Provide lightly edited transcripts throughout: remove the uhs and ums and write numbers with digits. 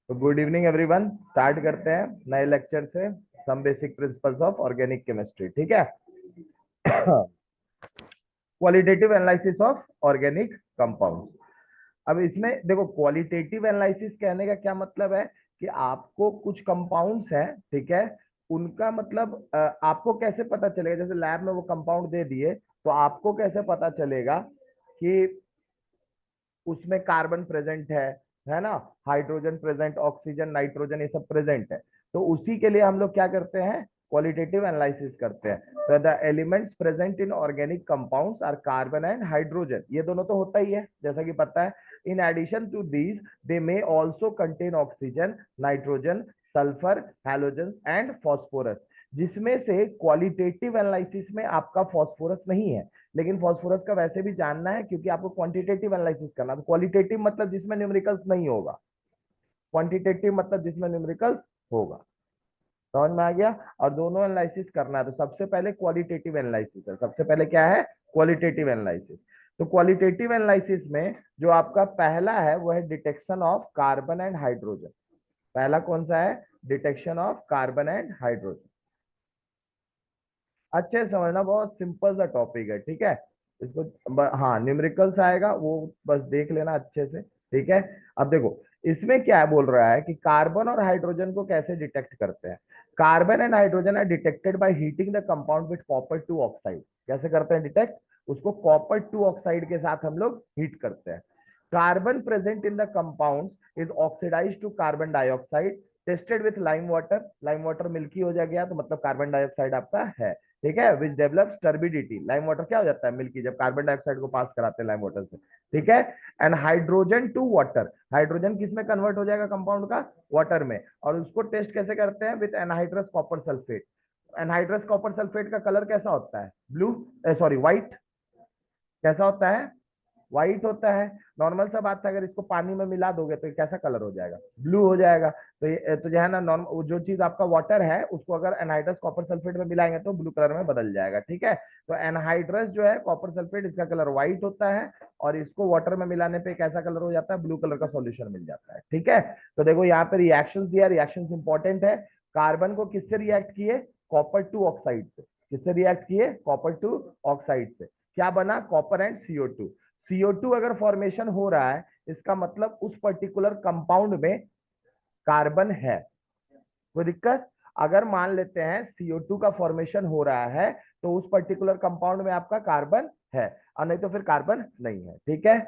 तो good evening everyone. Start करते हैं नए लेक्चर से। Some basic principles of organic chemistry. ठीक है। Qualitative analysis of organic compounds. अब इसमें देखो, क्वालिटेटिव एनालिसिस कहने का क्या मतलब है कि आपको कुछ कंपाउंड्स हैं, ठीक है, उनका मतलब आपको कैसे पता चलेगा। जैसे लैब में वो कंपाउंड दे दिए, तो आपको कैसे पता चलेगा कि उसमें कार्बन प्रेजेंट है ना, हाइड्रोजन प्रेजेंट, ऑक्सीजन, नाइट्रोजन, ये सब प्रेजेंट है। तो उसी के लिए हम लोग क्या करते हैं, क्वालिटेटिव एनालिसिस करते हैं। तो the elements present in organic compounds are carbon and hydrogen, ये दोनों तो होता ही है जैसा कि पता है। In addition to these they may also contain oxygen, nitrogen, sulphur, halogen and phosphorus. जिसमें से क्वालिटेटिव एनालिसिस में आपका फॉस्फोरस नहीं है, लेकिन फॉस्फोरस का वैसे भी जानना है क्योंकि आपको क्वांटिटेटिव एनालिसिस करना। तो क्वालिटेटिव मतलब जिसमें न्यूमेरिकल्स नहीं होगा, क्वांटिटेटिव मतलब जिसमें न्यूमेरिकल्स होगा। समझ में आ गया। और दोनों एनालिसिस करना है, तो सबसे पहले क्वालिटेटिव एनालिसिस है। सबसे पहले क्या है, क्वालिटेटिव एनालिसिस। तो क्वालिटेटिव एनालिसिस में जो आपका पहला है वो है detection of carbon and hydrogen. पहला कौन सा है, detection of carbon and hydrogen. अच्छे से समझना, बहुत सिंपल सा टॉपिक है, ठीक है। इसको हाँ, न्यूमेरिकल्स आएगा वो बस देख लेना अच्छे से, ठीक है। अब देखो, इसमें क्या बोल रहा है कि कार्बन और हाइड्रोजन को कैसे डिटेक्ट करते हैं। Carbon and hydrogen are detected by heating the compound with copper two oxide. कैसे करते हैं डिटेक्ट, उसको कॉपर टू ऑक्साइड के साथ हम लोग हीट करते हैं। Carbon present in the compound is oxidise to carbon dioxide, tested with lime water. Lime water milky हो जाएगा तो मतलब कार्बन डाइऑक्साइड आपका है, ठीक है। Which develops turbidity, lime water क्या हो जाता है, मिल्की, जब कार्बन डाइऑक्साइड को पास कराते हैं लाइम वाटर से, ठीक है। And hydrogen to water, hydrogen किस में कन्वर्ट हो जाएगा कंपाउंड का, वाटर में। और उसको टेस्ट कैसे करते हैं, with anhydrous copper sulphate. Anhydrous copper sulphate का कलर कैसा होता है, ब्लू, सॉरी व्हाइट। कैसा होता है, व्हाइट होता है। नॉर्मल सा बात है, अगर इसको पानी में मिला दोगे तो ये कैसा कलर हो जाएगा, ब्लू हो जाएगा। तो ये तो जो है ना, नॉर्मल जो चीज आपका वाटर है उसको अगर एनहाइड्रस कॉपर सल्फेट में मिलाएंगे तो ब्लू कलर में बदल जाएगा, ठीक है। तो एनहाइड्रस जो है कॉपर सल्फेट, इसका कलर व्हाइट होता है, और इसको वाटर में मिलाने पे कैसा कलर हो जाता है, ब्लू कलर का सॉल्यूशन मिल जाता है, ठीक है। तो देखो यहाँ पे रिएक्शन दिया, रिएक्शन इंपॉर्टेंट है। कार्बन को किससे रिएक्ट किए, कॉपर टू ऑक्साइड से। किससे रिएक्ट किए, कॉपर टू ऑक्साइड से। क्या बना, कॉपर एंड CO2। CO2 अगर फॉर्मेशन हो रहा है, इसका मतलब उस पर्टिकुलर कंपाउंड में कार्बन है। कोई दिक्कत, अगर मान लेते हैं CO2 का फॉर्मेशन हो रहा है तो उस पर्टिकुलर कंपाउंड में आपका कार्बन है, और नहीं तो फिर कार्बन नहीं है, ठीक है।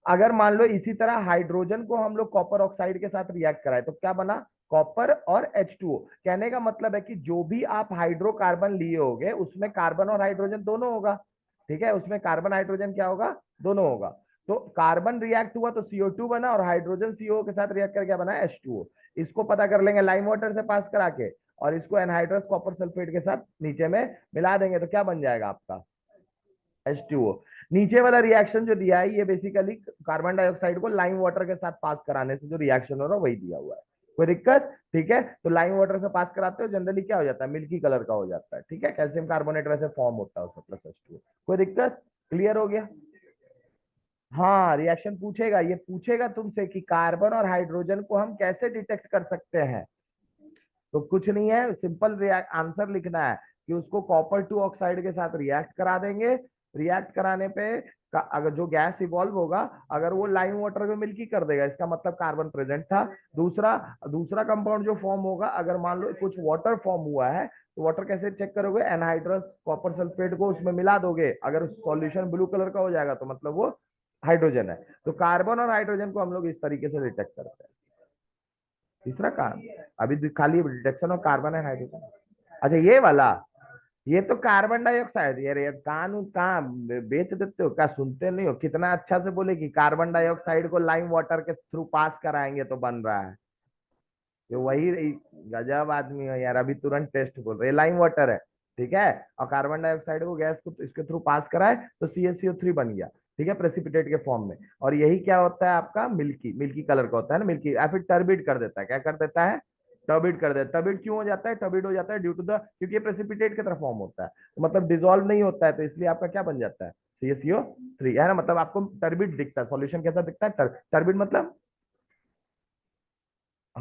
अगर मान लो इसी तरह हाइड्रोजन को हम लोग कॉपर ऑक्साइड के साथ रिएक्ट कराए तो क्या बना, कॉपर और H2O। कहने का मतलब है कि जो भी आप हाइड्रोकार्बन लिए होगे उसमें कार्बन और हाइड्रोजन दोनों होगा, ठीक है। उसमें कार्बन हाइड्रोजन क्या होगा, दोनों होगा। तो कार्बन रिएक्ट हुआ तो CO2 बना, और हाइड्रोजन CO के साथ रिएक्ट कर क्या बना, H2O। इसको पता कर लेंगे लाइम वाटर से पास करा के, और इसको एनहाइड्रस कॉपर सल्फेट के साथ नीचे में मिला देंगे तो क्या बन जाएगा आपका, H2O। नीचे वाला रिएक्शन जो दिया है ये बेसिकली कार्बन डाइऑक्साइड को लाइम वाटर के साथ पास कराने से जो रिएक्शन हो रहा है वही दिया हुआ है। कोई दिक्कत, ठीक है। तो लाइम वाटर से पास कराते हो जनरली क्या हो जाता है, मिल्की कलर का हो जाता है, ठीक है। कैल्शियम कार्बोनेट वैसे फॉर्म होता है उसका प्लस H2O। कोई दिक्कत, क्लियर हो गया। हाँ, रिएक्शन पूछेगा, ये पूछेगा तुमसे कि कार्बन और हाइड्रोजन को हम कैसे डिटेक्ट कर सकते हैं। तो कुछ नहीं है, सिंपल आंसर लिखना है कि उसको कॉपर टू ऑक्साइड के साथ रिएक्ट करा देंगे। रिएक्ट कराने पे अगर जो गैस इवॉल्व होगा, अगर वो लाइम वाटर में मिल्की कर देगा, इसका मतलब कार्बन प्रेजेंट था। दूसरा दूसरा कंपाउंड जो फॉर्म होगा, अगर मान लो कुछ वाटर फॉर्म हुआ है तो वाटर कैसे चेक करोगे, एनहाइड्रस कॉपर सल्फेट को उसमें मिला दोगे, अगर सॉल्यूशन ब्लू कलर का हो जाएगा तो मतलब वो हाइड्रोजन है। तो कार्बन और हाइड्रोजन को हम लोग इस तरीके से डिटेक्ट करते हैं। तीसरा काम, अभी खाली detection of carbon and hydrogen. अच्छा ये वाला, ये तो कार्बन डाइऑक्साइड, ये कान कहाँ बेच देते हो क्या, सुनते नहीं हो, कितना अच्छा से बोले कि कार्बन डाइऑक्साइड को लाइम वाटर के थ्रू पास कराएंगे तो बन रहा है। ये वही गजब आदमी हो यार, अभी तुरंत टेस्ट बोल रहे, लाइम वाटर है, ठीक है। और कार्बन डाइऑक्साइड को गैस को इसके थ्रू पास कराए तो CaCO3 बन गया, ठीक है, प्रेसिपिटेट के फॉर्म में। और यही क्या होता है आपका, मिल्की, मिल्की कलर का होता है ना मिल्की, या फिर टर्बिड कर देता है, क्या कर देता है, टर्बिड कर देता है। टर्बिड क्यों हो जाता है, टर्बिड हो जाता है ड्यू टू द, क्योंकि ये प्रेसिपिटेट की तरह फॉर्म होता है, तो मतलब डिजोल्व नहीं होता है, तो इसलिए आपका क्या बन जाता है, CaCO3, है ना। मतलब आपको टर्बिड दिखता है, सॉल्यूशन कैसा दिखता है, टर्बिड मतलब,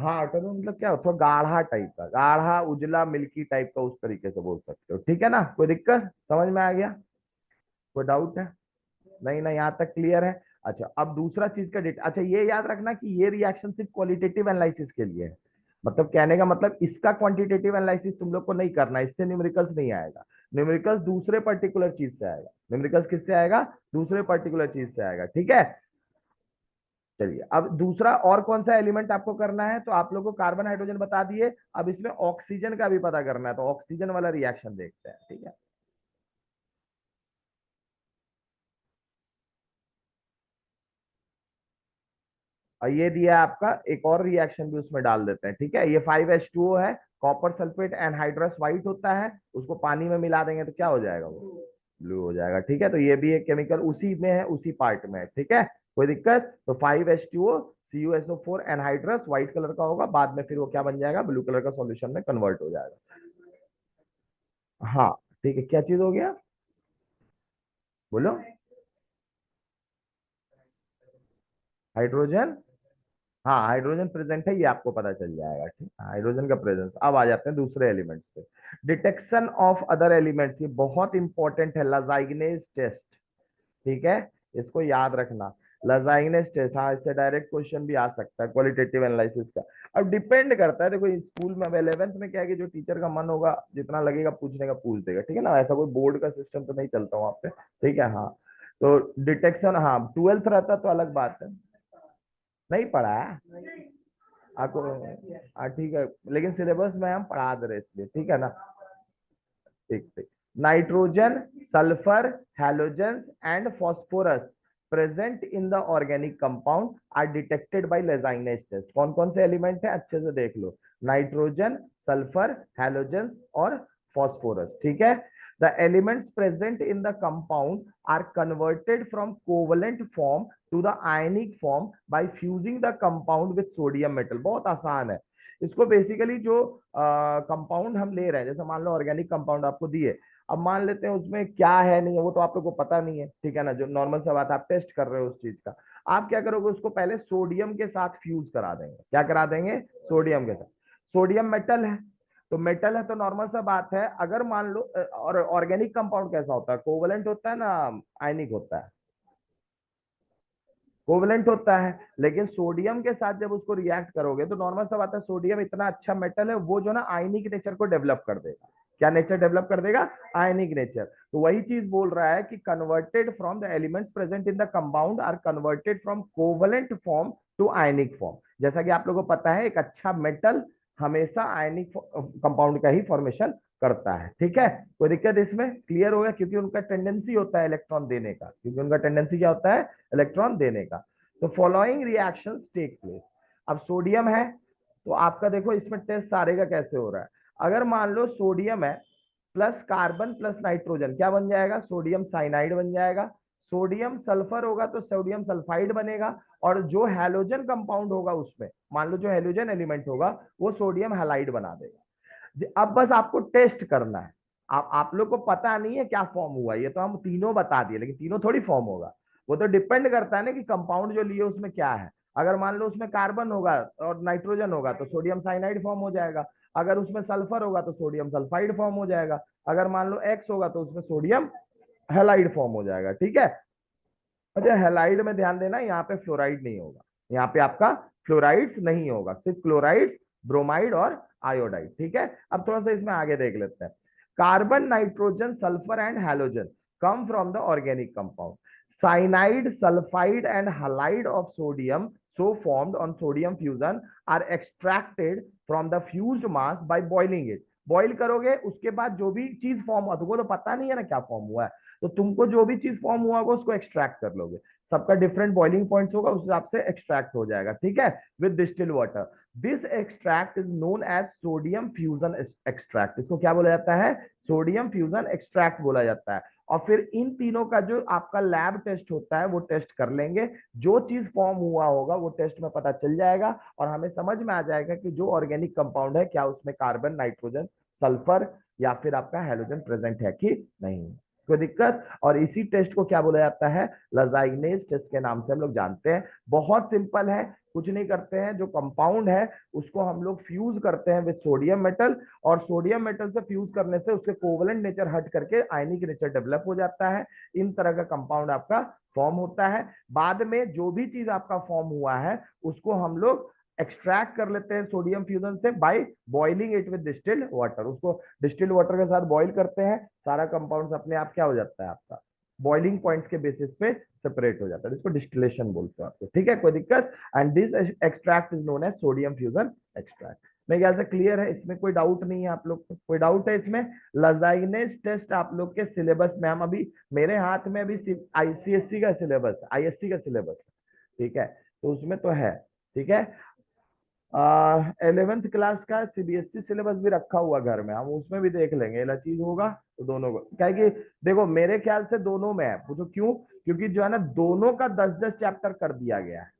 हाँ टोन मतलब क्या थोड़ा गाढ़ा टाइप का, गाढ़ा उजला मिल्की टाइप का, उस तरीके से बोल सकते हो, ठीक है ना? कोई दिक्कत, समझ में आ गया? कोई डाउट है? नहीं ना, यहाँ तक क्लियर है? अच्छा अब दूसरा चीज का डेटा, अच्छा ये याद रखना कि ये रिएक्शन सिर्फ क्वालिटेटिव एनालिसिस के लिए है। मतलब कहने का मतलब इसका क्वांटिटेटिव एनालिसिस तुम लोग को नहीं करना, इससे न्यूमेरिकल्स नहीं आएगा। न्यूमेरिकल्स दूसरे पर्टिकुलर चीज से आएगा। न्यूमेरिकल्स किससे आएगा? दूसरे पर्टिकुलर चीज से आएगा, ठीक है? चलिए अब दूसरा और कौन सा एलिमेंट आपको करना है, तो आप लोगों को कार्बन हाइड्रोजन बता दिए, अब इसमें ऑक्सीजन का भी पता करना है, तो ऑक्सीजन वाला रिएक्शन देखते हैं, ठीक है? और ये दिया है आपका, एक और रिएक्शन भी उसमें डाल देते हैं, ठीक है? ये 5H2O है, कॉपर सल्फेट एनहाइड्रस व्हाइट होता है, उसको पानी में मिला देंगे तो क्या हो जाएगा? वो ब्लू हो जाएगा, ठीक है? तो ये भी एक केमिकल उसी में है, उसी पार्ट में है, ठीक है? कोई दिक्कत? तो 5H2O CuSO4 anhydrous white colour का होगा, बाद में फिर वो क्या बन जाएगा? ब्लू कलर का सॉल्यूशन में कन्वर्ट हो जाएगा। हाँ ठीक है, क्या चीज हो गया? बोलो। हाइड्रोजन, हाँ हाइड्रोजन प्रेजेंट है, ये आपको पता चल जाएगा, ठीक है? हाइड्रोजन का प्रेजेंस। अब आ जाते हैं दूसरे एलिमेंट्स पे। डिटेक्शन ऑफ अदर एलिमेंट्स, ये बहुत इंपॉर्टेंट है, लजाइगनेज टेस्ट, ठीक है? इसको याद रखना, लजाइगनेज टेस्ट। हाँ इससे डायरेक्ट क्वेश्चन भी आ सकता है क्वालिटेटिव एनालिसिस का। अब डिपेंड करता है, देखो स्कूल में अब 11th में क्या है कि जो टीचर का मन होगा, जितना लगेगा पूछने का पूछ देगा, ठीक है ना? ऐसा कोई बोर्ड का सिस्टम तो नहीं चलता वहां पे, ठीक है? हाँ तो डिटेक्शन, हाँ 12th रहता तो अलग बात है। नहीं पढ़ा है आपको? हाँ ठीक है, लेकिन सिलेबस में हम पढ़ा दे रहे इसलिए, ठीक है ना? ठीक ठीक। Nitrogen, sulphur, halogens and phosphorus present in the organic compound are detected by Lassaigne's test. कौन कौन से एलिमेंट है अच्छे से देख लो, नाइट्रोजन, सल्फर, हैलोजेंस और फॉस्फोरस, ठीक है? The elements present in the compound are converted from covalent form to the ionic form by fusing the compound with sodium metal। बहुत आसान है। इसको बेसिकली जो कंपाउंड हम ले रहे हैं, जैसे मान लो ऑर्गेनिक कंपाउंड आपको दिए, अब मान लेते हैं उसमें क्या है नहीं है वो तो आप लोग को पता नहीं है, ठीक है ना? जो नॉर्मल सा बात है, आप टेस्ट कर रहे हो उस चीज का, आप क्या करोगे? उसको पहले सोडियम के साथ फ्यूज करा देंगे। क्या करा देंगे? सोडियम के साथ। सोडियम मेटल है, तो मेटल है तो नॉर्मल सा बात है, अगर मान लो और ऑर्गेनिक कंपाउंड कैसा होता है? कोवलेंट होता है ना, आयनिक होता है? कोवलेंट होता है। लेकिन सोडियम के साथ जब उसको रिएक्ट करोगे तो नॉर्मल सा बात है, सोडियम इतना अच्छा मेटल है, वो जो ना आयनिक नेचर को डेवलप कर देगा। क्या नेचर डेवलप कर देगा? Ionic nature. तो वही चीज बोल रहा है कि converted from the elements present in the compound are converted from covalent form to ionic form. जैसा कि आप लोगों को पता है, एक अच्छा मेटल हमेशा आयनिक कंपाउंड का ही फॉर्मेशन करता है, ठीक है? कोई दिक्कत इसमें? क्लियर हो गया? क्योंकि उनका टेंडेंसी होता है इलेक्ट्रॉन देने का, क्योंकि उनका टेंडेंसी क्या होता है? इलेक्ट्रॉन देने का। तो फॉलोइंग रिएक्शंस टेक प्लेस। अब सोडियम है, तो आपका देखो इसमें टेस्ट सारे का कैसे हो रहा है। अगर मान लो सोडियम है प्लस कार्बन प्लस नाइट्रोजन, क्या बन जाएगा? सोडियम साइनाइड बन जाएगा। सोडियम सल्फर होगा तो सोडियम सल्फाइड बनेगा। और जो हैलोजन कंपाउंड होगा उसमें, मान लो जो हैलोजन एलिमेंट होगा वो सोडियम हैलाइड बना देगा। अब बस आपको टेस्ट करना है। आप लोग को पता नहीं है क्या फॉर्म हुआ, ये तो हम तीनों बता दिए, लेकिन तीनों थोड़ी फॉर्म होगा। वो तो डिपेंड करता है ना कि कंपाउंड जो लिए उसमें क्या है। अगर मान लो उसमें कार्बन होगा और नाइट्रोजन होगा तो सोडियम साइनाइड फॉर्म हो जाएगा। अगर उसमें सल्फर होगा तो सोडियम सल्फाइड फॉर्म हो जाएगा। अगर मान लो एक्स होगा तो उसमें सोडियम हेलाइड फॉर्म हो जाएगा, ठीक है? अच्छा हेलाइड में ध्यान देना, यहाँ पे फ्लोराइड नहीं होगा। यहाँ पे आपका फ्लोराइड्स नहीं होगा, सिर्फ क्लोराइड्स, ब्रोमाइड और आयोडाइड, ठीक है? अब थोड़ा सा इसमें आगे देख लेते हैं। Carbon, nitrogen, sulphur and halogen come from the organic compound. Cyanide, sulfide and halide of sodium so formed on sodium fusion are extracted from the fused mass by boiling it. Boil करोगे उसके बाद जो भी चीज form हुआ, तुमको तो पता नहीं है ना क्या फॉर्म हुआ है, तो तुमको जो भी चीज फॉर्म हुआ होगा उसको एक्सट्रैक्ट कर लोगे। सबका डिफरेंट बॉइलिंग पॉइंट्स होगा, उस हिसाब से एक्सट्रैक्ट हो जाएगा, ठीक है? With distil water. This extract is known as sodium fusion extract. इसको क्या बोला जाता है? सोडियम फ्यूजन एक्सट्रैक्ट बोला जाता है। और फिर इन तीनों का जो आपका लैब टेस्ट होता है वो टेस्ट कर लेंगे। जो चीज फॉर्म हुआ होगा वो टेस्ट में पता चल जाएगा और हमें समझ में आ जाएगा कि जो ऑर्गेनिक कंपाउंड है क्या उसमें कार्बन, नाइट्रोजन, सल्फर या फिर आपका हेलोजन प्रेजेंट है कि नहीं। कोई दिक्कत? और इसी टेस्ट को क्या बोला जाता है? लजाइगनेस टेस्ट के नाम से हम लोग जानते हैं। बहुत सिंपल है, कुछ नहीं करते हैं, जो कंपाउंड है उसको हम लोग फ्यूज करते हैं विद सोडियम मेटल, और सोडियम मेटल से फ्यूज करने से उसके कोवलेंट नेचर हट करके आयनिक नेचर डेवलप हो जाता है। इन तरह का कंपाउंड आपका फॉर्म होता है। बाद में जो भी चीज आपका फॉर्म हुआ है उसको हम लोग एक्सट्रैक्ट कर लेते हैं सोडियम फ्यूजन से by boiling it with distilled water. उसको डिस्टिल्ड वाटर के साथ बॉईल करते हैं, सारा कंपाउंड्स अपने आप क्या हो जाता है आपका बॉइलिंग पॉइंट्स के बेसिस पे सेपरेट हो जाता है, इसको डिस्टिलेशन बोलते हैं आपको। ठीक है, कोई दिक्कत? And this extract is known as sodium fusion extract. मेरे ख्याल से क्लियर है, इसमें कोई डाउट नहीं है आप लोग को? कोई डाउट है इसमें? लजाइनेस टेस्ट आप लोग के सिलेबस में, हम अभी मेरे हाथ में अभी आईसीएससी का सिलेबस, आईएससी का सिलेबस, ठीक है, तो उसमें तो है। ठीक है, 11th क्लास का सीबीएसई सिलेबस भी रखा हुआ घर में, हम उसमें भी देख लेंगे, ये चीज होगा तो दोनों को, क्या है कि देखो मेरे ख्याल से दोनों में है, पूछो क्यों? क्योंकि जो है ना दोनों का 10-10 चैप्टर कर दिया गया है,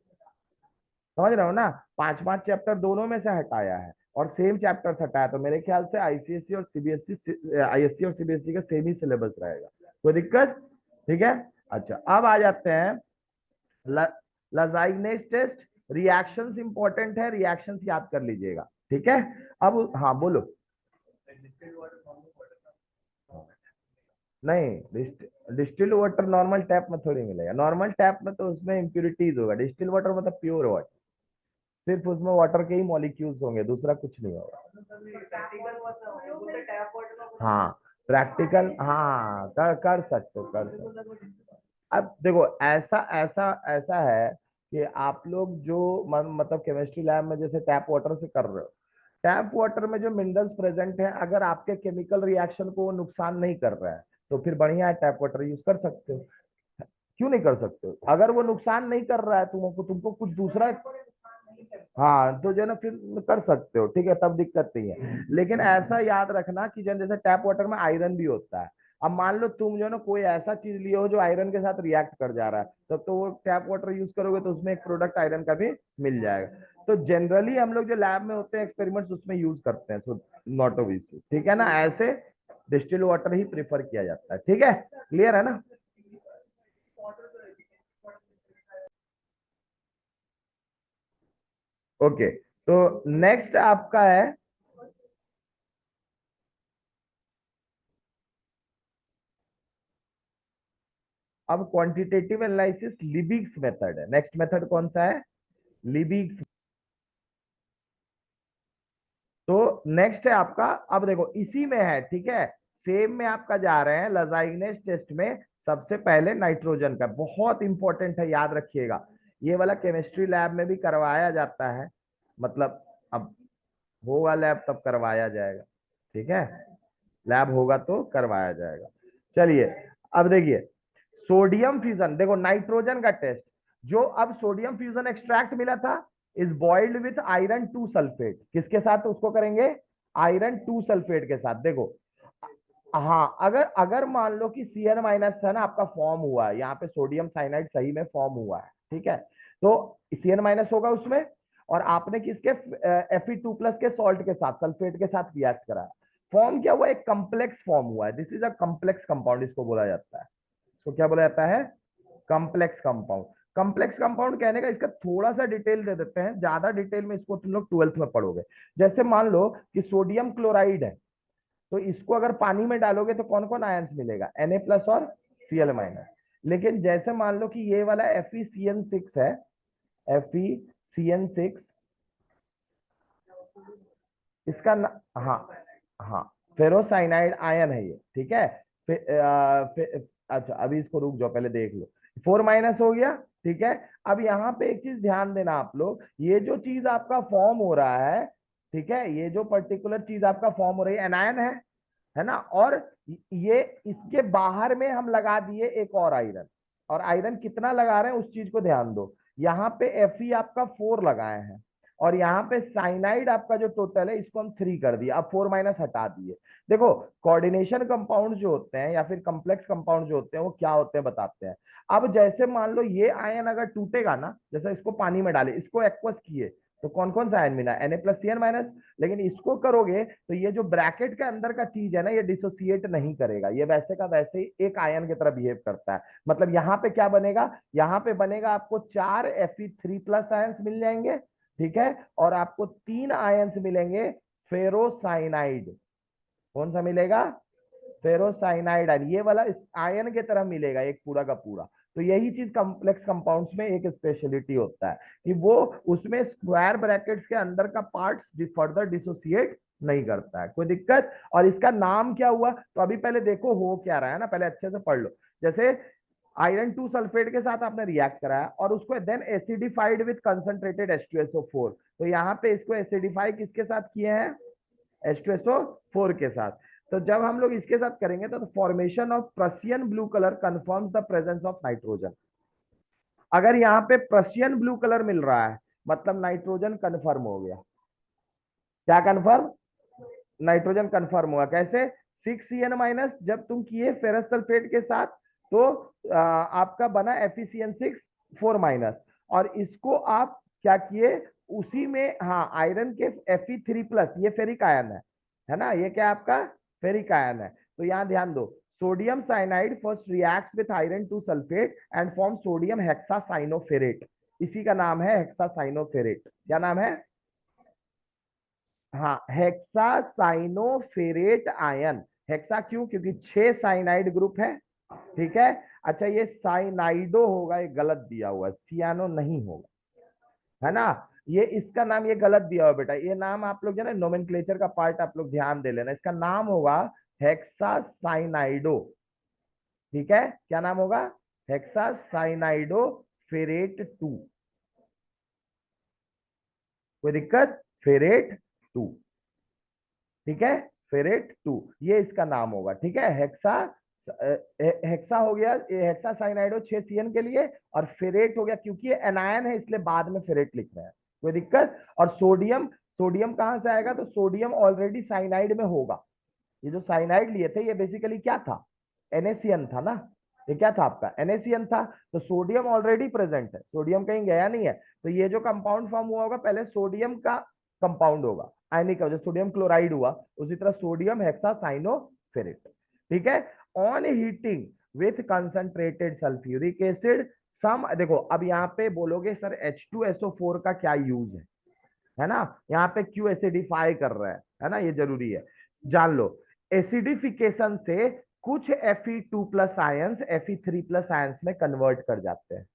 समझ रहे हो ना? 5-5 चैप्टर दोनों में से हटाया है और सेम चैप्टर हटाया, तो मेरे ख्याल से आईसीएसई और सीबीएसई, आईएससी और सीबीएसई का सेम ही सिलेबस रहेगा। कोई दिक्कत? ठीक है, अच्छा अब आ जाते हैं लजाइगनेस टेस्ट। रिएक्शंस इंपॉर्टेंट है, रिएक्शंस याद कर लीजिएगा। ठीक है, अब हाँ बोलो। नहीं, डिस्टिल वाटर नॉर्मल टैप में थोड़ी मिलेगा, नॉर्मल टैप में तो उसमें इम्प्योरिटीज होगा, डिस्टिल वाटर मतलब प्योर वाटर, सिर्फ उसमें वाटर के ही मॉलिक्यूल्स होंगे, दूसरा कुछ नहीं होगा। हाँ प्रैक्टिकल, हाँ कर सकते हो, कर सकते हो। अब देखो ऐसा ऐसा ऐसा है कि आप लोग जो मतलब केमिस्ट्री लैब में जैसे टैप वाटर से कर रहे हो, टैप वाटर में जो मिनरल्स प्रेजेंट है, अगर आपके केमिकल रिएक्शन को वो नुकसान नहीं कर रहा है तो फिर बढ़िया है, टैप वाटर यूज कर सकते हो। क्यों नहीं कर सकते हो? अगर वो नुकसान नहीं कर रहा है तुमको, तुमको कुछ दूसरा, हाँ तो जो है ना फिर कर सकते हो, ठीक है, तब दिक्कत नहीं है। लेकिन ऐसा याद रखना कि जैसे टैप वाटर में आयरन भी होता है, अब मान लो तुम जो है ना कोई ऐसा चीज लिए हो जो आयरन के साथ रिएक्ट कर जा रहा है, तब तो वो टैप वाटर यूज करोगे तो उसमें एक प्रोडक्ट आयरन का भी मिल जाएगा। तो जनरली हम लोग जो लैब में होते हैं एक्सपेरिमेंट्स उसमें यूज करते हैं, सो नॉट ऑफ इशू, ठीक है ना? ऐसे डिस्टिल वाटर ही प्रेफर किया जाता है। ठीक है, क्लियर है ना? ओके, तो नेक्स्ट आपका है, अब क्वांटिटेटिव एनालिसिस लिबिग्स मेथड है। नेक्स्ट मेथड कौन सा है? लिबिग्स। तो नेक्स्ट है आपका, अब देखो इसी में है, ठीक है, सेम में आपका जा रहे हैं लजाइगनेस टेस्ट में। सबसे पहले नाइट्रोजन का बहुत इंपॉर्टेंट है, याद रखिएगा, ये वाला केमिस्ट्री लैब में भी करवाया जाता है, मतलब अब होगा लैब तब करवाया जाएगा। ठीक है, लैब होगा तो करवाया जाएगा। चलिए अब देखिए, सोडियम फ्यूजन, देखो नाइट्रोजन का टेस्ट, जो अब सोडियम फ्यूजन एक्सट्रैक्ट मिला था is boiled with iron 2 sulphate, किसके साथ उसको करेंगे? आयरन 2 सल्फेट के साथ। देखो हाँ, अगर अगर मान लो कि Cn माइनस है ना आपका फॉर्म हुआ है, यहाँ पे सोडियम साइनाइड सही में फॉर्म हुआ है, ठीक है, तो Cn माइनस होगा उसमें, और आपने किसके Fe2+ के सॉल्ट के साथ, सल्फेट के साथ रिएक्ट करा, फॉर्म क्या हुआ? एक कम्प्लेक्स फॉर्म हुआ है, this is a complex compound, इसको बोला जाता है, इसको क्या बोला जाता है? Complex compound. कम्प्लेक्स कंपाउंड कहने का इसका थोड़ा सा डिटेल दे देते हैं, ज्यादा डिटेल में इसको तुम लोग 12th में पढ़ोगे। जैसे मान लो कि सोडियम क्लोराइड है, तो इसको अगर पानी में डालोगे तो कौन कौन आयंस मिलेगा? Na+ और Cl-। लेकिन जैसे मान लो कि ये वाला FeCN6 है, FeCN6, इसका हाँ, हाँ फेरोसाइनाइड आयन है ये, ठीक है। अच्छा अभी इसको रुक जाओ, पहले देख लो, 4- हो गया, ठीक है। अब यहाँ पे एक चीज ध्यान देना आप लोग, ये जो चीज आपका फॉर्म हो रहा है, ठीक है, ये जो पर्टिकुलर चीज आपका फॉर्म हो रही है एनायन है ना, और ये इसके बाहर में हम लगा दिए एक और आयरन, और आयरन कितना लगा रहे हैं उस चीज को ध्यान दो, यहाँ पे Fe आपका 4 लगाए हैं, और यहाँ पे साइनाइड आपका जो टोटल है इसको हम 3 कर दिया, अब 4- हटा दिए। देखो कोऑर्डिनेशन कंपाउंड जो होते हैं या फिर कम्प्लेक्स कंपाउंड जो होते हैं वो क्या होते हैं बताते हैं। अब जैसे मान लो ये आयन अगर टूटेगा ना, जैसे इसको पानी में डाले, इसको एक्वस किए, तो कौन कौन सा आयन मिला, Na+Cn-। लेकिन इसको करोगे तो ये जो ब्रैकेट के अंदर का चीज है ना, ये डिसोसिएट नहीं करेगा, ये वैसे का वैसे ही एक आयन की तरह बिहेव करता है। मतलब यहाँ पे क्या बनेगा, यहाँ पे बनेगा आपको 4 Fe3+ आयंस मिल जाएंगे, ठीक है, और आपको 3 आयंस मिलेंगे फेरोसाइनाइड। कौन सा मिलेगा, फेरोसाइनाइड आयन, ये वाला इस आयन की तरह मिलेगा एक पूरा का पूरा। तो यही चीज कॉम्प्लेक्स कंपाउंड्स में एक स्पेशलिटी होता है कि वो उसमें स्क्वायर ब्रैकेट्स के अंदर का पार्ट फर्दर डिसोसिएट नहीं करता है, कोई दिक्कत। और इसका नाम क्या हुआ, तो अभी पहले देखो हो क्या रहा है ना, पहले अच्छे से पढ़ लो। जैसे आयरन 2 सल्फेट के साथ आपने रिएक्ट कराया और उसको then acidified with concentrated H2SO4, तो यहाँ पे इसको एसिडिफाई किसके साथ किए हैं, H2SO4 के साथ। तो जब हम लोग इसके साथ करेंगे तो formation of Prussian blue colour confirms the presence of nitrogen. अगर यहाँ पे प्रशियन ब्लू कलर मिल रहा है मतलब नाइट्रोजन कंफर्म हो गया। क्या कंफर्म, नाइट्रोजन कंफर्म हुआ। कैसे, 6Cn- जब तुम किए फेरस सल्फेट के साथ तो आपका बना FeCN6 4-, और इसको आप क्या किए उसी में, हाँ आयरन के Fe3+, ये फेरिक आयन है ना, ये क्या आपका फेरिक आयन है। तो यहां ध्यान दो, sodium cyanide first reacts with iron 2 sulphate and form sodium hexacyanoferrate, इसी का नाम है हेक्सासाइनोफेरेट। क्या नाम है, हाँ हेक्सासाइनोफेरेट आयन। हेक्सा क्यों, क्योंकि 6 साइनाइड ग्रुप है, ठीक है। अच्छा ये साइनाइडो होगा, ये गलत दिया हुआ, सियानो नहीं होगा, है ना। ये इसका नाम ये गलत दिया हुआ बेटा, ये नाम आप लोग जो है ना नोमेनक्लेचर का पार्ट आप लोग ध्यान दे लेना, इसका नाम होगा हेक्सासाइनाइडो, ठीक है। क्या नाम होगा, हेक्सासाइनाइडो फेरेट 2, कोई दिक्कत, फेरेट 2, ठीक है, फेरेट 2 ये इसका नाम होगा, ठीक है। हेक्सा हो गया, ये हेक्सा साइनाइडो 6 Cn के लिए, और फेरेट हो गया क्योंकि ये एनायन है इसलिए बाद में फेरेट लिख रहे हैं, कोई दिक्कत। और सोडियम, सोडियम कहां से आएगा, तो सोडियम ऑलरेडी साइनाइड में होगा। ये जो साइनाइड लिए थे ये बेसिकली क्या था, NaCN था ना, ये क्या था आपका NaCN था। तो सोडियम ऑलरेडी प्रेजेंट है, सोडियम कहीं गया नहीं है, तो ये जो कंपाउंड फॉर्म हुआ होगा पहले सोडियम का कंपाउंड होगा आयनिक, जो सोडियम क्लोराइड हुआ, उसी तरह सोडियम हेक्सासाइनोफेरेट, ठीक है। On heating with concentrated sulphuric acid some, देखो अब यहाँ पे बोलोगे सर H2SO4 का क्या यूज है ना, यहाँ पे क्यों एसिडिफाई कर रहा है ना, ये जरूरी है जान लो। एसिडिफिकेशन से कुछ Fe2+ आयंस Fe3+ आयंस में कन्वर्ट कर जाते हैं,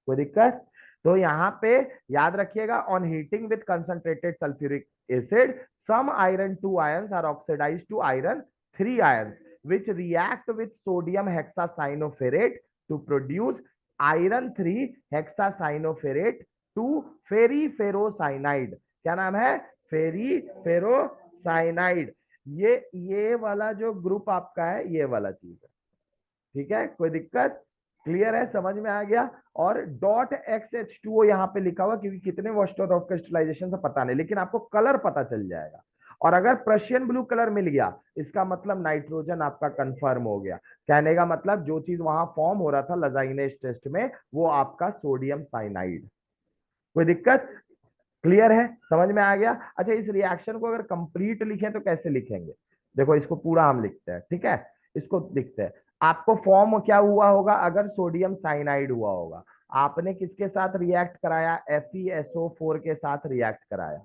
कोई दिक्कत। तो यहाँ पे याद रखिएगा, on heating with concentrated sulphuric acid some iron 2 ions are oxidised to iron 3 ions which react with sodium hexacyanoferrate to produce iron 3 hexacyanoferrate to फेरीफेरोसाइनाइड। क्या नाम है, फेरीफेरोसाइनाइड। ये वाला जो ग्रुप आपका है ये वाला चीज है, ठीक है, कोई दिक्कत, क्लियर है, समझ में आ गया। और .XH2O यहाँ पे लिखा हुआ क्योंकि कितने वॉस्टर ऑफ क्रिस्टलाइजेशन से पता नहीं, लेकिन आपको कलर पता चल जाएगा। और अगर प्रशियन ब्लू कलर मिल गया इसका मतलब नाइट्रोजन आपका कंफर्म हो गया। कहने का मतलब जो चीज वहां फॉर्म हो रहा था लजाइनेज टेस्ट में वो आपका सोडियम साइनाइड, कोई दिक्कत, क्लियर है, समझ में आ गया। अच्छा इस रिएक्शन को अगर कंप्लीट लिखें तो कैसे लिखेंगे, देखो इसको पूरा हम लिखते हैं, ठीक है, इसको लिखते हैं। आपको फॉर्म क्या हुआ होगा, अगर सोडियम साइनाइड हुआ होगा, आपने किसके साथ रिएक्ट कराया, FeSO4 के साथ रिएक्ट कराया,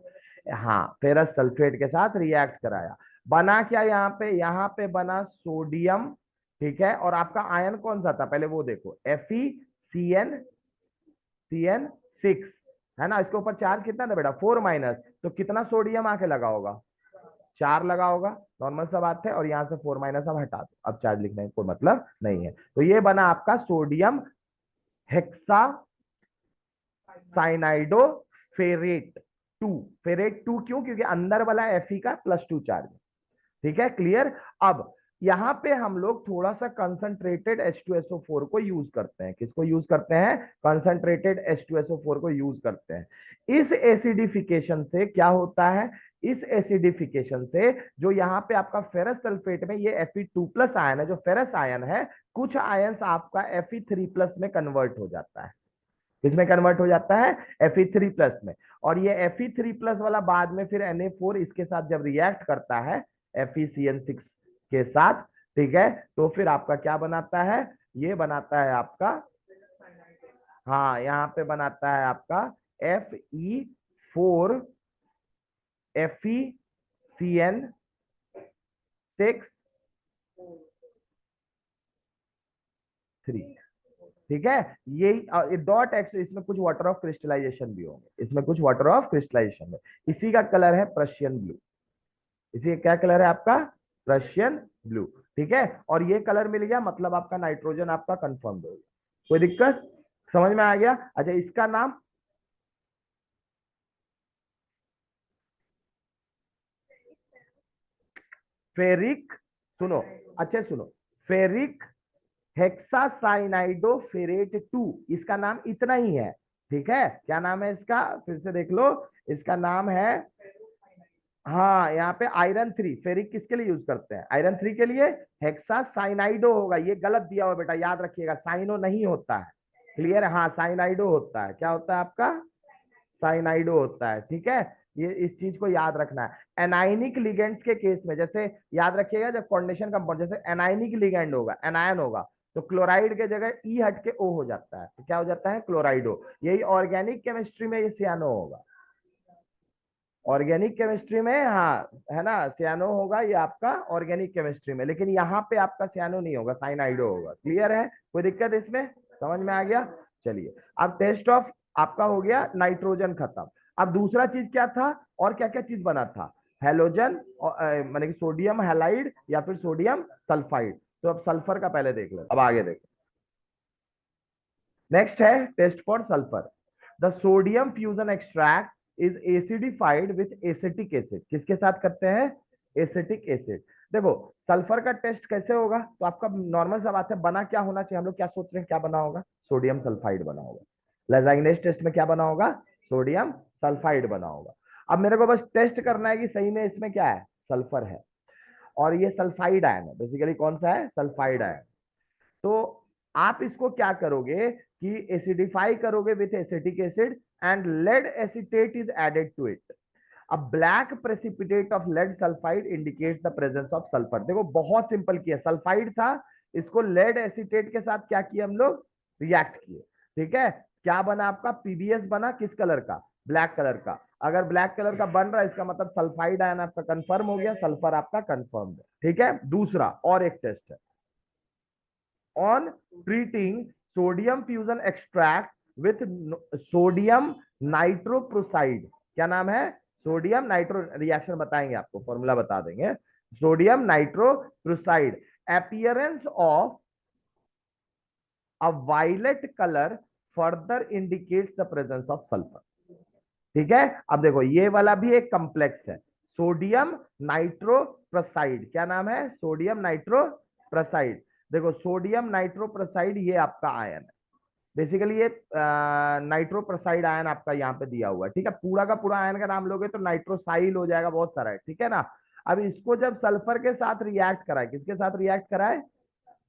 हाँ फेरस सल्फेट के साथ रिएक्ट कराया, बना क्या यहाँ पे बना सोडियम, ठीक है। और आपका आयन कौन सा था पहले वो देखो, FeCN6, है ना। इसके ऊपर चार्ज कितना था बेटा 4-, तो कितना सोडियम आके लगा होगा, 4 लगा होगा, नॉर्मल सा बात है। और यहाँ से 4- अब हटा दो, अब चार्ज लिखने का कोई मतलब नहीं है। तो ये बना आपका सोडियम हेक्सा साइनाइडो फेरेट 2 क्यों, क्योंकि अंदर वाला Fe का +2 चार्ज, ठीक है, क्लियर। अब यहां पे हम लोग थोड़ा सा कंसंट्रेटेड H2SO4 को यूज करते हैं, किसको यूज करते हैं, कंसंट्रेटेड H2SO4 को यूज करते हैं। इस एसिडिफिकेशन से क्या होता है, इस एसिडिफिकेशन से जो यहाँ पे आपका फेरस सल्फेट में ये Fe2+ आयन है, जो फेरस आयन है, कुछ आयंस आपका Fe3+ में कन्वर्ट हो जाता है, किसमें कन्वर्ट हो जाता है, Fe3+ में। और ये Fe3+ वाला बाद में फिर Na4 इसके साथ जब रिएक्ट करता है FeCN6 के साथ, ठीक है, तो फिर आपका क्या बनाता है, ये बनाता है आपका, हाँ यहाँ पे बनाता है आपका FeCN6 3, ठीक है। ये डॉट एक्स, इसमें कुछ वाटर ऑफ क्रिस्टलाइजेशन भी होंगे, इसमें कुछ वाटर ऑफ क्रिस्टलाइजेशन है। इसी का कलर है प्रशियन ब्लू, इसी का क्या कलर है आपका, प्रशियन ब्लू, ठीक है। और ये कलर मिल गया मतलब आपका नाइट्रोजन आपका कंफर्म हो गया। कोई दिक्कत, समझ में आ गया। अच्छा इसका नाम, फेरिक, सुनो, अच्छे सुनो, फेरिक हेक्सासाइनाइडोफेरेट 2, इसका नाम इतना ही है, ठीक है। क्या नाम है इसका, फिर से देख लो, इसका नाम है, हाँ यहाँ पे आयरन 3, फेरिक किसके लिए यूज करते हैं, आयरन 3 के लिए। हेक्सासाइनाइडो होगा, ये गलत दिया हुआ बेटा, याद रखिएगा, साइनो नहीं होता है, क्लियर है, हाँ साइनाइडो होता है, क्या होता है आपका, साइनाइडो होता है, ठीक है। ये इस चीज को याद रखना है। एनाइनिक लिगेंड्स के केस में जैसे याद रखिएगा, जब कोऑर्डिनेशन कंपाउंड जैसे एनाइनिक लिगेंड होगा, एनायन होगा, तो क्लोराइड के जगह ई हट के ओ हो जाता है, तो क्या हो जाता है, क्लोराइडो। यही ऑर्गेनिक केमिस्ट्री में ये सियानो होगा, ऑर्गेनिक केमिस्ट्री में, हाँ है ना, सियानो होगा ये आपका ऑर्गेनिक केमिस्ट्री में, लेकिन यहाँ पे आपका सियानो नहीं होगा, साइनाइडो होगा, क्लियर है, कोई दिक्कत इसमें, समझ में आ गया। चलिए अब टेस्ट ऑफ आपका हो गया, नाइट्रोजन खत्म। अब दूसरा चीज क्या था, और क्या क्या चीज बना था, हेलोजन, माने कि सोडियम हैलाइड या फिर सोडियम सल्फाइड। तो अब सल्फर का पहले देख लो, अब आगे देखो। नेक्स्ट है test for sulphur. The sodium fusion extract is acidified with acetic acid, किसके साथ करते हैं, एसिटिक एसिड। देखो सल्फर का टेस्ट कैसे होगा, तो आपका नॉर्मल सा बात है, बना क्या होना चाहिए, हम लोग क्या सोच रहे हैं क्या बना होगा, सोडियम सल्फाइड बना होगा। लेजाइनेस टेस्ट में क्या बना होगा, सोडियम सल्फाइड बना होगा। अब मेरे को बस टेस्ट करना है कि सही में इसमें क्या है, सल्फर है, और ये सल्फाइड आयन है, बेसिकली कौन सा है, सल्फाइड आयन। तो आप इसको क्या करोगे कि एसिडिफाई करोगे with acetic acid and lead acetate is added to it. अब black precipitate of lead sulphide indicates the presence of sulphur. देखो बहुत सिंपल किया, सल्फाइड था, इसको लेड एसिटेट के साथ क्या किया हम लोग, रिएक्ट किए, ठीक है। क्या बना आपका, पीबीएस बना, किस कलर का, ब्लैक कलर का। अगर ब्लैक कलर का बन रहा है इसका मतलब सल्फाइड आयन आपका कंफर्म हो गया, सल्फर आपका कंफर्म है, ठीक है। दूसरा और एक टेस्ट है, on treating sodium fusion extract with sodium nitroproside, क्या नाम है, सोडियम नाइट्रो, रिएक्शन बताएंगे आपको, फॉर्मूला बता देंगे, sodium nitroprusside, appearance of a violet color further indicates the presence of sulfur, ठीक है। अब देखो ये वाला भी एक कॉम्प्लेक्स है, सोडियम नाइट्रोप्रोसाइड, क्या नाम है, सोडियम नाइट्रोप्रोसाइड। देखो सोडियम नाइट्रोप्रोसाइड ये आपका आयन है, बेसिकली ये नाइट्रोप्रोसाइड आयन आपका यहाँ पे दिया हुआ है, ठीक है। पूरा का पूरा आयन का नाम लोगे तो नाइट्रोसाइल हो जाएगा, बहुत सारा है, ठीक है ना। अब इसको जब सल्फर के साथ रिएक्ट कराए, किसके साथ रिएक्ट कराए,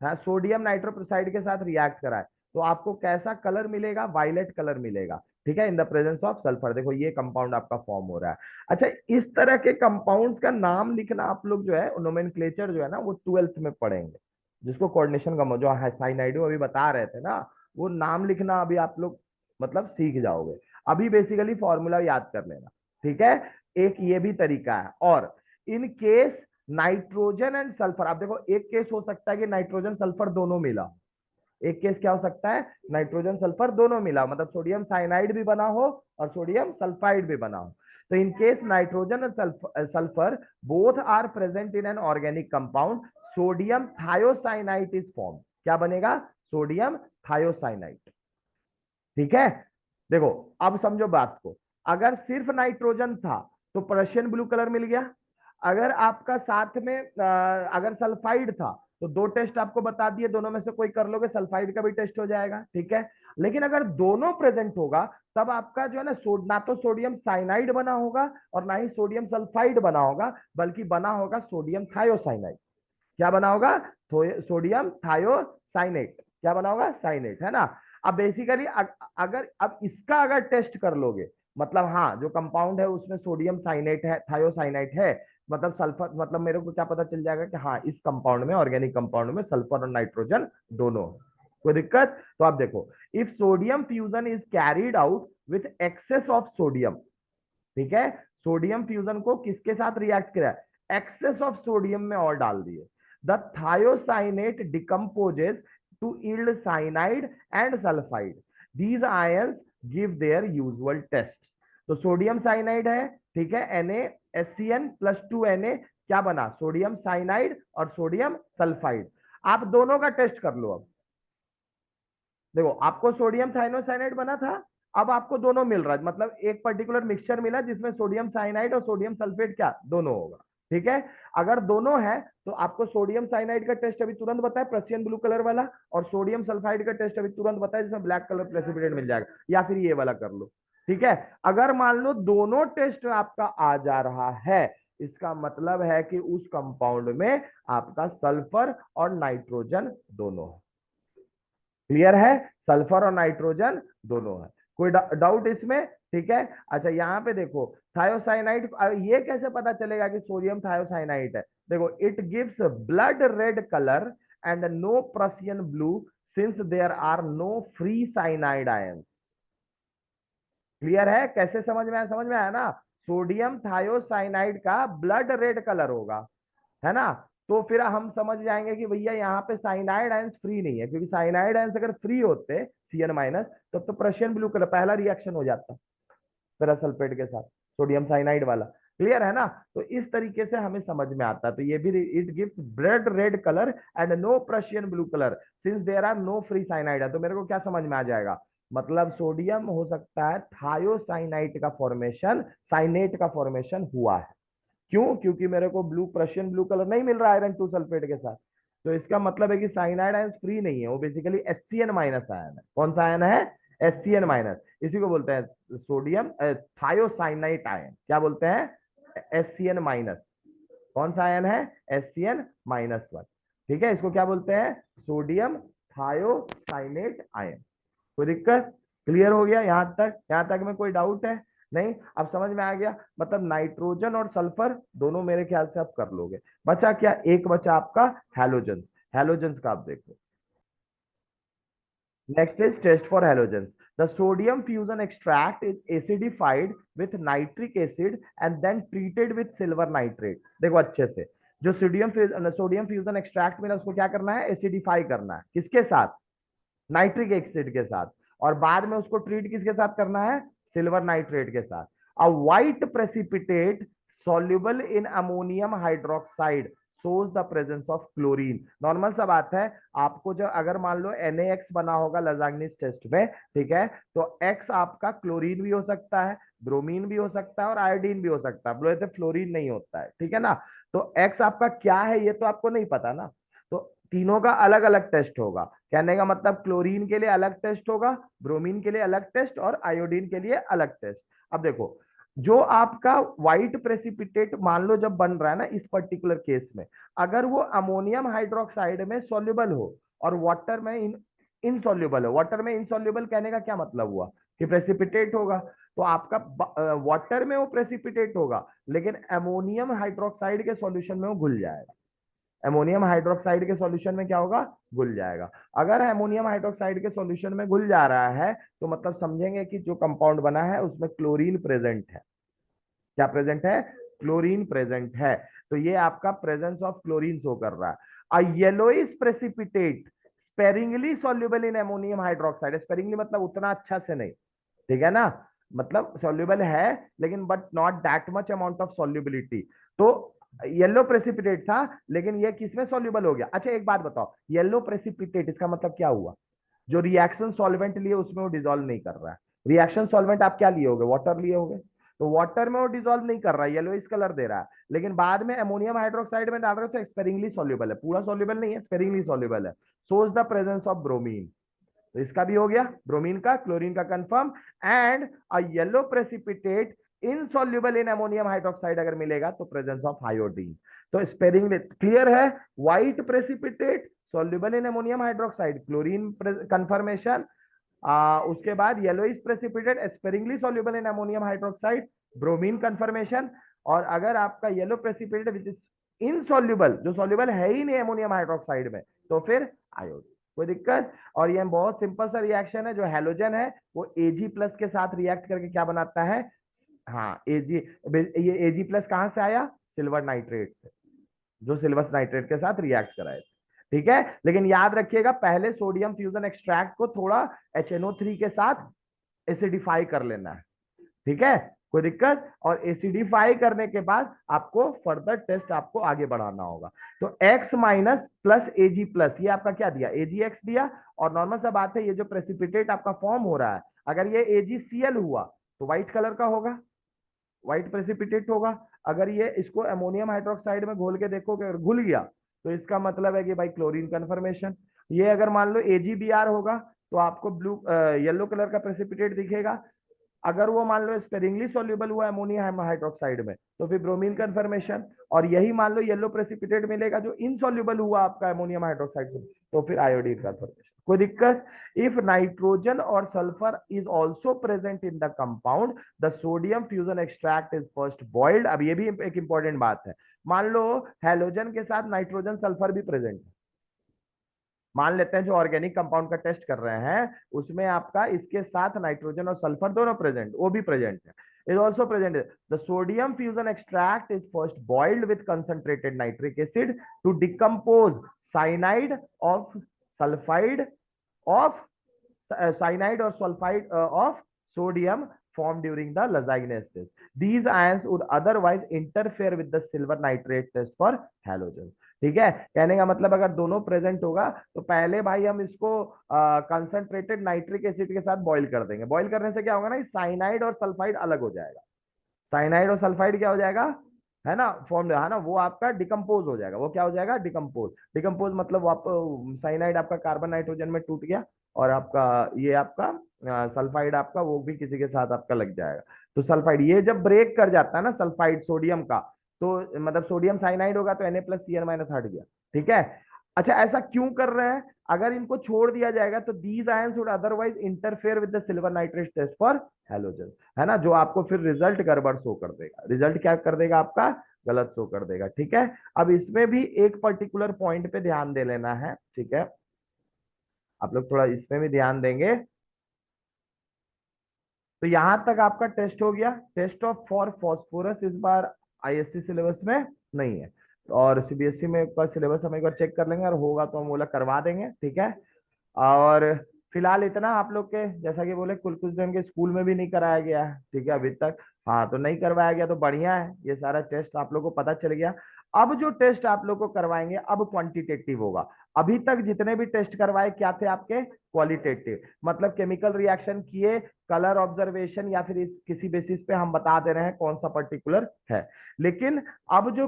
हाँ सोडियम नाइट्रोप्रोसाइड के साथ रिएक्ट कराए, तो आपको कैसा कलर मिलेगा, वायलेट कलर मिलेगा, ठीक है, in the presence of sulphur. देखो ये कंपाउंड आपका फॉर्म हो रहा है। अच्छा इस तरह के कंपाउंड्स का नाम लिखना आप लोग जो है, नोमेनक्लेचर जो है ना, वो 12th में पढ़ेंगे, जिसको कोऑर्डिनेशन का जो है साइनाइडो अभी बता रहे थे ना, वो नाम लिखना अभी आप लोग मतलब सीख जाओगे। अभी बेसिकली फॉर्मूला याद कर लेना, ठीक है। एक ये भी तरीका है। और इन केस नाइट्रोजन एंड सल्फर, आप देखो एक केस हो सकता है कि नाइट्रोजन सल्फर दोनों मिला, एक केस क्या हो सकता है, नाइट्रोजन सल्फर दोनों मिला, मतलब सोडियम साइनाइड भी बना हो और सोडियम सल्फाइड भी बना हो। तो इन केस नाइट्रोजन और sulphur both are present in an organic compound, sodium thiocyanate is form, क्या बनेगा, सोडियम थायोसाइनाइट, ठीक है। देखो अब समझो बात को, अगर सिर्फ नाइट्रोजन था तो पर्शियन ब्लू कलर मिल गया, अगर आपका साथ में अगर सल्फाइड था तो दो टेस्ट आपको बता दिए, दोनों में से कोई कर लोगे, सल्फाइड का भी टेस्ट हो जाएगा, ठीक है। लेकिन अगर दोनों प्रेजेंट होगा तब आपका जो है ना, ना तो सोडियम साइनाइड बना होगा और ना ही सोडियम सल्फाइड बना होगा, बल्कि बना होगा सोडियम थायोसाइनाइड। क्या बना होगा, सोडियम थायोसाइनेट, क्या बना होगा, साइनेट, है ना। अब बेसिकली अगर अब इसका अगर टेस्ट कर लोगे, मतलब हाँ जो कंपाउंड है उसमें सोडियम साइनेट है, थायोसाइनाइट है, मतलब सल्फर, मतलब मेरे को क्या पता चल जाएगा कि हाँ इस कंपाउंड में, ऑर्गेनिक कंपाउंड में सल्फर और नाइट्रोजन दोनों। कोई दिक्कत? तो आप देखो, if sodium fusion is carried out with access of sodium, ठीक है, सोडियम फ्यूजन को किसके साथ रिएक्ट किया, एक्सेस ऑफ सोडियम में और डाल दिए, the thiocyanate decomposes to yield cyanide and sulphide, these ions give their usual test. तो सोडियम साइनाइड है, ठीक है, Na, HCN+2Na, क्या बना, सोडियम साइनाइड और सोडियम सल्फाइड। आप दोनों का टेस्ट कर लो। अब देखो, आपको सोडियम थाइनोसाइनाइड बना था, अब आपको दोनों मिल रहा है, मतलब एक पर्टिकुलर मिक्सचर मिला जिसमें सोडियम साइनाइड और सोडियम सल्फेट क्या दोनों होगा, ठीक है। अगर दोनों है तो आपको सोडियम साइनाइड का टेस्ट अभी तुरंत बताए, प्रशियन ब्लू कलर वाला, और सोडियम सल्फाइड का टेस्ट अभी तुरंत बताए जिसमें ब्लैक कलर प्रेसिपिटेट मिल जाएगा, या फिर ये वाला कर लो, ठीक है। अगर मान लो दोनों टेस्ट आपका आ जा रहा है, इसका मतलब है कि उस कंपाउंड में आपका सल्फर और नाइट्रोजन दोनों है। क्लियर है, सल्फर और नाइट्रोजन दोनों है, कोई डाउट इसमें, ठीक है। अच्छा यहाँ पे देखो, थायोसाइनाइड, ये कैसे पता चलेगा कि सोडियम थायोसाइनाइड है, देखो, it gives blood red colour and no Prussian blue since there are no free cyanide ions. Clear है, कैसे समझ में आया, समझ में आया ना, सोडियम थायोसाइनाइड का ब्लड रेड कलर होगा, है ना, तो फिर हम समझ जाएंगे कि भैया यहाँ पे साइनाइड आयंस फ्री नहीं है, क्योंकि साइनाइड आयंस अगर फ्री होते Cn- तब तो प्रशियन ब्लू कलर पहला रिएक्शन हो जाता पेरासल्फेट के साथ, सोडियम साइनाइड वाला। क्लियर है ना, तो इस तरीके से हमें समझ में आता है। तो ये भी, it gives blood red colour and no Prussian blue colour since there are no free cyanide है, तो मेरे को क्या समझ में आ जाएगा, मतलब सोडियम हो सकता है थायोसाइनाइट का फॉर्मेशन, साइनेट का फॉर्मेशन हुआ है। क्यों? क्योंकि मेरे को ब्लू, प्रशियन ब्लू कलर नहीं मिल रहा आयरन 2 सल्फेट के साथ, तो इसका मतलब है कि साइनाइड आयन फ्री नहीं है, वो बेसिकली HCN- आयन है। कौन सा आयन है? HCN-, इसी को बोलते हैं सोडियम थायोसाइनाइट आयन, क्या बोलते हैं, HCN-। कौन सा आयन है? HCN-1, ठीक है, इसको क्या बोलते हैं, सोडियम थायोसाइनेट आयन। कोई दिक्कत? क्लियर हो गया यहां तक? यहां तक में कोई डाउट है? नहीं, अब समझ में आ गया, मतलब नाइट्रोजन और सल्फर दोनों मेरे ख्याल से आप कर लोगे। बचा क्या, एक बचा आपका हैलोजन। हैलोजन का आप देखो, next is test for halogens. The sodium fusion extract is acidified with nitric acid and then treated with silver nitrate। देखो अच्छे से, जो सोडियम फ्यूजन एक्सट्रैक्ट मिला उसको क्या करना है, एसिडिफाई करना है, किसके साथ, नाइट्रिक एसिड के साथ, और बाद में उसको ट्रीट किसके साथ करना है, सिल्वर नाइट्रेट के साथ। A white precipitate soluble in ammonium hydroxide shows the presence of chlorine। Normal सा बात है, आपको जो अगर मान लो NaX बना होगा लजाग्निस टेस्ट में, ठीक है, तो X आपका क्लोरीन भी हो सकता है, ब्रोमीन भी हो सकता है, और आयोडीन भी हो सकता है, बोले तो फ्लोरीन नहीं होता है, ठीक है ना। तो X आपका क्या है ये तो आपको नहीं पता ना, तो तीनों का अलग अलग टेस्ट होगा। कहने का मतलब, क्लोरीन के लिए अलग टेस्ट होगा, ब्रोमीन के लिए अलग टेस्ट, और आयोडीन के लिए अलग टेस्ट। अब देखो, जो आपका व्हाइट प्रेसिपिटेट मान लो जब बन रहा है ना इस पर्टिकुलर केस में, अगर वो अमोनियम हाइड्रोक्साइड में सॉल्युबल हो और वाटर में इनसॉल्युबल हो, वाटर में इनसॉल्युबल कहने का क्या मतलब हुआ कि प्रेसिपिटेट होगा, तो आपका वाटर में वो प्रेसिपिटेट होगा, लेकिन अमोनियम हाइड्रोक्साइड के सॉल्यूशन में वो घुल जाएगा। अमोनियम हाइड्रोक्साइड के सॉल्यूशन में क्या होगा, घुल जाएगा। अगर अमोनियम हाइड्रोक्साइड के सॉल्यूशन में घुल जा रहा है तो मतलब समझेंगे कि जो कंपाउंड बना है उसमें क्लोरीन प्रेजेंट है। क्या प्रेजेंट है? क्लोरीन प्रेजेंट है। तो ये आपका प्रेजेंस ऑफ क्लोरीन शो कर रहा है। A yellowish precipitate sparingly soluble in ammonium hydroxide, sparingly मतलब उतना अच्छा से नहीं, ठीक है ना, मतलब सॉल्युबल है लेकिन but not that much amount of solubility. तो येलो प्रेसिपिटेट था लेकिन ये किसमें सॉल्युबल हो गया। अच्छा एक बात बताओ, येलो प्रेसिपिटेट इसका मतलब क्या हुआ, जो रिएक्शन सॉल्वेंट लिए उसमें वो डिजोल्व नहीं कर रहा है। रिएक्शन सॉल्वेंट आप क्या लिए होगे, वाटर लिए होगे, तो वाटर में वो डिजोल्व नहीं कर रहा है, येलो इस कलर दे रहा है, लेकिन बाद में अमोनियम हाइड्रोक्साइड में डाल रहे हो तो स्पेरिंगली सॉल्युबल है, पूरा सॉल्युबल नहीं है, स्पेरिंगली सॉल्युबल है, shows the presence of bromine. तो इसका भी हो गया, ब्रोमीन का, क्लोरीन का confirm. And a yellow precipitate insoluble in ammonium hydroxide अगर मिलेगा तो प्रेजेंस ऑफ आयोडीन। तो स्पेरिंग क्लियर है, white precipitate soluble in ammonium hydroxide, chlorine confirmation, उसके बाद yellowish precipitate sparingly soluble in ammonium hydroxide, bromine confirmation. और अगर आपका yellow precipitate which is insoluble, जो सॉल्युबल है ही नहीं अमोनियम हाइड्रोक्साइड में, तो फिर आयोडीन। कोई दिक्कत? और ये बहुत सिंपल सा रिएक्शन है। जो हेलोजन है वो Ag प्लस के साथ रिएक्ट करके क्या बनाता है? हाँ Ag, ये Ag प्लस कहां से आया? सिल्वर नाइट्रेट से, जो सिल्वर नाइट्रेट के साथ रिएक्ट कराए। ठीक है, लेकिन याद रखिएगा पहले सोडियम फ्यूजन एक्सट्रैक्ट को थोड़ा HNO3 के साथ एसिडिफाई कर लेना है। ठीक है, कोई दिक्कत? और एसिडिफाई करने के बाद आपको फर्दर टेस्ट आपको आगे बढ़ाना होगा। तो x minus plus Ag plus, ये आपका क्या दिया? AgX दिया। और नॉर्मल सा बात है, ये जो प्रेसिपिटेट आपका फॉर्म हो रहा है, अगर ये AgCl हुआ तो व्हाइट कलर का होगा, व्हाइट प्रेसिपिटेट होगा। अगर ये इसको अमोनियम हाइड्रोक्साइड में घोल के देखोगे और घुल गया, तो इसका मतलब है कि भाई क्लोरीन कन्फर्मेशन। ये अगर मान लो AgBr होगा तो आपको ब्लू येलो कलर का प्रेसिपिटेट दिखेगा। अगर वो मान लो स्पेरिंगली सॉल्युबल हुआ अमोनियम हाइड्रोक्साइड में, तो फिर ब्रोमीन कन्फर्मेशन। और यही मान लो येलो प्रेसिपिटेट मिलेगा जो इनसॉल्युबल हुआ आपका अमोनियम हाइड्रोक्साइड में, तो फिर आयोडीन कन्फर्मेशन। कोई दिक्कत? इफ नाइट्रोजन और sulphur is also present in the compound, the sodium fusion extract is first boiled. अब ये भी एक इंपॉर्टेंट बात है। मान लो हेलोजन के साथ नाइट्रोजन सल्फर भी प्रेजेंट है। मान लेते हैं जो ऑर्गेनिक कंपाउंड का टेस्ट कर रहे हैं उसमें आपका इसके साथ नाइट्रोजन और सल्फर दोनों प्रेजेंट, वो भी प्रेजेंट है, is also present. The sodium fusion extract is first boiled with concentrated nitric acid to decompose cyanide of sulfide of cyanide or sulfide of sodium formed during the Lagrange test. These ions would otherwise interfere with the silver nitrate test for halogens. ठीक है, कहने का मतलब अगर दोनों present होगा तो पहले भाई हम इसको कंसंट्रेटेड नाइट्रिक एसिड के साथ बॉईल कर देंगे। बॉईल करने से क्या होगा ना, साइनाइड और सल्फाइड अलग हो जाएगा। साइनाइड और सल्फाइड क्या हो जाएगा, है ना, फॉर्म है ना, वो आपका डिकम्पोज हो जाएगा। वो क्या हो जाएगा? डिकम्पोज। डिकम्पोज मतलब आप साइनाइड आपका कार्बन नाइट्रोजन में टूट गया और आपका ये आपका सल्फाइड आपका वो भी किसी के साथ आपका लग जाएगा। तो सल्फाइड ये जब ब्रेक कर जाता है ना सल्फाइड सोडियम का, तो मतलब सोडियम साइनाइड होगा तो Na+Cl- हट गया। ठीक है, अच्छा ऐसा क्यों कर रहे हैं? अगर इनको छोड़ दिया जाएगा तो these ions would otherwise interfere with the silver nitrate test for halogen, है ना, जो आपको फिर रिजल्ट गड़बड़ शो कर देगा। रिजल्ट क्या कर देगा? आपका गलत शो कर देगा। ठीक है, अब इसमें भी एक पर्टिकुलर पॉइंट पे ध्यान दे लेना है। ठीक है, आप लोग थोड़ा इसमें भी ध्यान देंगे। तो यहां तक आपका टेस्ट हो गया। टेस्ट ऑफ फॉर फॉस्फोरस इस बार ISC सिलेबस में नहीं है, और CBSE में एक बार सिलेबस हम एक बार चेक कर लेंगे, और होगा तो हम बोला करवा देंगे। ठीक है, और फिलहाल इतना आप लोग के जैसा कि बोले कुछ कुछ दिन के स्कूल में भी नहीं कराया गया है। ठीक है, अभी तक। हाँ, तो नहीं करवाया गया तो बढ़िया है, ये सारा टेस्ट आप लोग को पता चल गया। अब जो टेस्ट आप लोग को करवाएंगे अब क्वांटिटेटिव होगा। अभी तक जितने भी टेस्ट करवाए क्या थे आपके? क्वालिटेटिव, मतलब केमिकल रिएक्शन किए, कलर ऑब्जर्वेशन या फिर किसी बेसिस पे हम बता दे रहे हैं कौन सा पर्टिकुलर है। लेकिन अब जो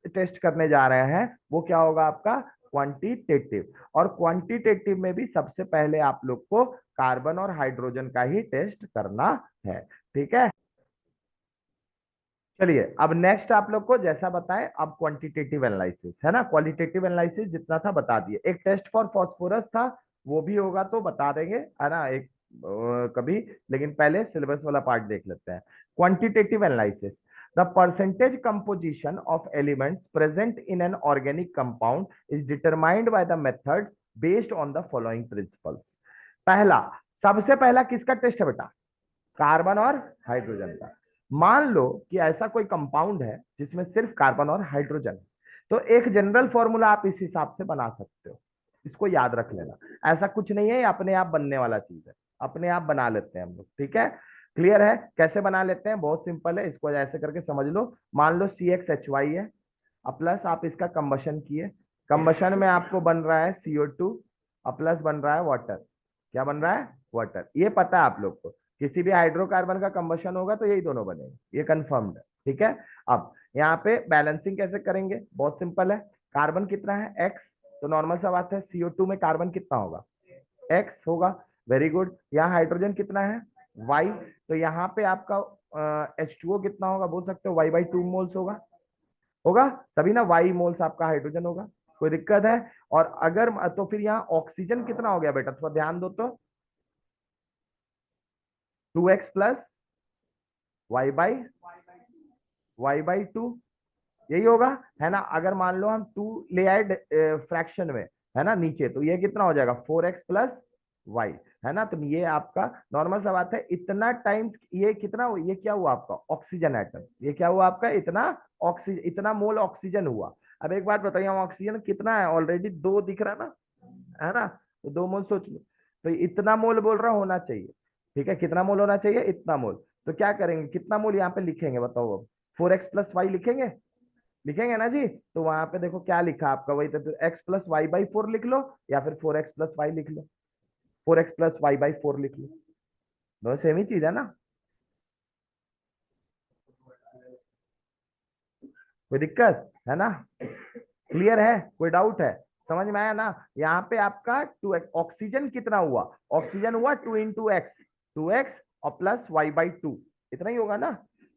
टेस्ट करने जा रहे हैं वो क्या होगा आपका? क्वांटिटेटिव। और क्वांटिटेटिव में भी सबसे पहले आप लोग को कार्बन और हाइड्रोजन का ही टेस्ट करना है। ठीक है, चलिए अब नेक्स्ट आप लोग को जैसा बताएं, अब क्वांटिटेटिव एनालिसिस है ना। क्वालिटेटिव एनालिसिस जितना था बता दिए। एक टेस्ट फॉर फॉस्फोरस था, वो भी होगा तो बता देंगे, है ना, एक कभी। लेकिन पहले सिलेबस वाला पार्ट देख लेते हैं। Quantitative analysis, the percentage composition of elements present in an organic compound is determined by the methods based on the following principles. पहला, सबसे पहला किसका टेस्ट है बेटा? कार्बन और हाइड्रोजन का। मान लो कि ऐसा कोई कंपाउंड है जिसमें सिर्फ कार्बन और हाइड्रोजन है, तो एक जनरल फॉर्मूला आप इस हिसाब से बना सकते हो। इसको याद रख लेना, ऐसा कुछ नहीं है, ये अपने आप बनने वाला चीज है, अपने आप बना लेते हैं हम लोग। ठीक है, क्लियर है? कैसे बना लेते हैं? बहुत सिंपल है, इसको ऐसे करके समझ लो। मान लो CXHY है, अब प्लस आप इसका कंबशन किए, कंबशन में आपको बन रहा है CO2, अब प्लस बन रहा है वाटर। क्या बन रहा है? वाटर। ये पता है आप लोग को, किसी भी हाइड्रोकार्बन का कंबशन होगा तो यही दोनों बनेंगे, ये कंफर्म्ड है। ठीक है, अब यहाँ पे बैलेंसिंग कैसे करेंगे? बहुत सिंपल है। कार्बन कितना है? X, तो नॉर्मल सा बात है CO2 में कार्बन कितना होगा? X होगा। Very good. यहाँ हाइड्रोजन कितना है? Y, तो यहाँ पे आपका H2O कितना होगा? बोल सकते हो Y/2 मोल्स होगा। होगा तभी ना, Y मोल्स आपका हाइड्रोजन होगा। कोई दिक्कत है? और अगर तो फिर यहाँ ऑक्सीजन कितना हो गया बेटा? थोड़ा ध्यान दो तो। 2x प्लस y बाई 2 यही होगा, है ना। अगर मान लो हम 2 ले आए फ्रैक्शन में, है ना, नीचे, तो ये कितना हो जाएगा 4x प्लस y, है ना। तो ये आपका नॉर्मल सा बात है, इतना टाइम्स ये कितना ये क्या हुआ आपका ऑक्सीजन एटम, ये क्या हुआ आपका इतना ऑक्सीजन, इतना मोल ऑक्सीजन हुआ। अब एक बात बताइए, ऑक्सीजन कितना है, ऑलरेडी 2 दिख रहा ना, है ना, तो 2 मोल सोच लो, तो इतना मोल बोल रहा होना चाहिए। ठीक है, कितना मोल होना चाहिए, इतना मोल। तो क्या करेंगे, कितना मोल यहाँ पे लिखेंगे बताओ अब, 4x प्लस y लिखेंगे, लिखेंगे ना जी। तो वहां पे देखो क्या लिखा आपका, वही तो x प्लस y बाई 4 लिख लो, या फिर 4x प्लस y लिख लो, 4x प्लस y बाई 4 लिख लो, दोनों सेम ही चीज है ना। कोई दिक्कत है ना, क्लियर है, कोई डाउट है, समझ में आया ना। यहाँ पे आपका 2x ऑक्सीजन कितना हुआ, ऑक्सीजन हुआ 2 × x, 2x और प्लस y बाई 2, इतना ही होगा ना।